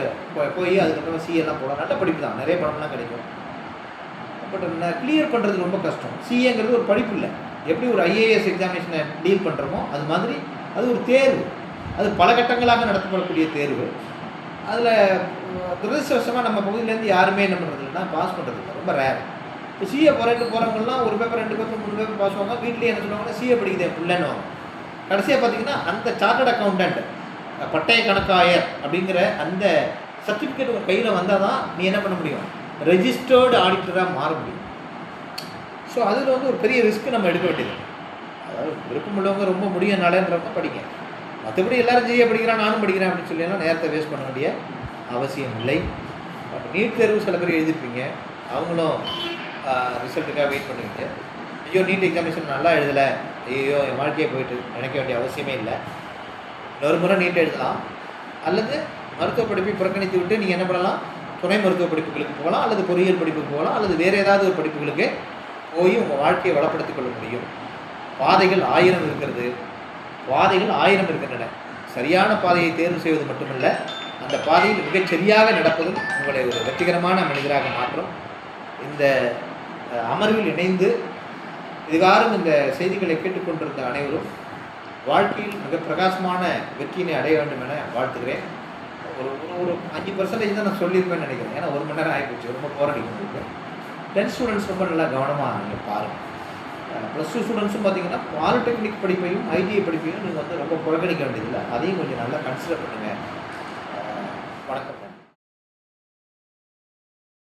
போய் அதுக்கப்புறம் சிஏலாம் போகலாம். நல்ல படிப்பு தான், நிறைய பணம்லாம் கிடைக்கும். பட் கிளியர் பண்ணுறது ரொம்ப கஷ்டம். சிஏங்கிறது ஒரு படிப்பு இல்லை. எப்படி ஒரு ஐஏஎஸ் எக்ஸாமினேஷனை டீல் பண்ணுறோமோ அது மாதிரி அது ஒரு தேர்வு. அது பல கட்டங்களாக நடத்தப்படக்கூடிய தேர்வு. அதில் துரதிருஷ்டவசமாக நம்ம பகுதியிலேருந்து யாருமே என்ன பண்ணுறது இல்லைன்னா பாஸ் பண்ணுறது இல்லை, ரொம்ப ரேர். இப்போ சிஏ போகிறவங்கலாம் 1 பேப்பர் 2 பேப்பர் 3 பேப்பர் பாஸ் வாங்க. வீட்லேயே என்ன சொல்லுவாங்கன்னா சிஏ படிக்குது பிள்ளைன்னு வாங்க. கடைசியாக பார்த்தீங்கன்னா அந்த சார்ட்டர்ட் அக்கௌண்டன்ட், பட்டய கணக்காயர் அப்படிங்கிற அந்த சர்டிஃபிகேட் உங்கள் கையில் வந்தால் தான் நீ என்ன பண்ண முடியும், ரெஜிஸ்டர்டு ஆடிட்டராக மாற முடியும். ஸோ அதில் வந்து ஒரு பெரிய ரிஸ்க்கு நம்ம எடுக்க வேண்டியது. அதாவது விருப்பம் உள்ளவங்க ரொம்ப முடியனாலன்றப்ப படிங்க. மற்றபடி எல்லோரும் சிஏ படிக்கிறான் நானும் படிக்கிறேன் அப்படின்னு சொல்லியெல்லாம் நேரத்தை வேஸ்ட் பண்ண வேண்டிய அவசியம் இல்லை. பட் நீட் தேர்வு சில பேர் எழுதிருப்பீங்க, அவங்களும் ரிசல்ட்டுக்காக வெயிட் பண்ணுவீங்க. ஐயோ நீட் எக்ஸாமினேஷன் நல்லா எழுதலை, ஐயோ என் வாழ்க்கையை போயிட்டு நினைக்க வேண்டிய அவசியமே இல்லை. இன்னொரு முறை நீட் எழுதலாம். அல்லது மருத்துவ படிப்பை புறக்கணித்து விட்டு நீங்கள் என்ன பண்ணலாம், துணை மருத்துவ படிப்புகளுக்கு போகலாம், அல்லது பொறியியல் படிப்புக்கு போகலாம், அல்லது வேறு ஏதாவது ஒரு படிப்புகளுக்கு போய் உங்கள் வாழ்க்கையை வளப்படுத்திக் கொள்ள முடியும். பாதைகள் 1000 இருக்கிறது, பாதைகள் 1000 இருக்கின்றன. சரியான பாதையை தேர்வு செய்வது மட்டுமல்ல, அந்த பாதையில் மிகச் சரியாக நடப்பதும் உங்களை ஒரு வெற்றிகரமான மனிதராக மாற்றும். இந்த அமர்வில் இணைந்து இதுகாரும் இந்த செய்திகளை கேட்டுக்கொண்டிருந்த அனைவரும் வாழ்க்கையில் மிக பிரகாசமான வெற்றியினை அடைய வேண்டும் என வாழ்த்துக்கிறேன். ஒரு 5% தான் நான் சொல்லியிருப்பேன்னு நினைக்கிறேன். ஏன்னா 1 மணி நேரம் ஆகிப்போச்சு, ரொம்ப போராடிக்க முடியும். 10 ஸ்டூடெண்ட்ஸ் ரொம்ப நல்லா கவனமாக நீங்கள் பாருங்கள். +2 ஸ்டூடெண்ட்ஸும் பார்த்தீங்கன்னா பாலிடெக்னிக் படிப்பையும் ஐடிஐ படிப்பையும் நீங்கள் வந்து ரொம்ப புறக்கணிக்க வேண்டியதில்லை, அதையும் கொஞ்சம் நல்லா கன்சிடர் பண்ணுங்கள். வணக்கம்.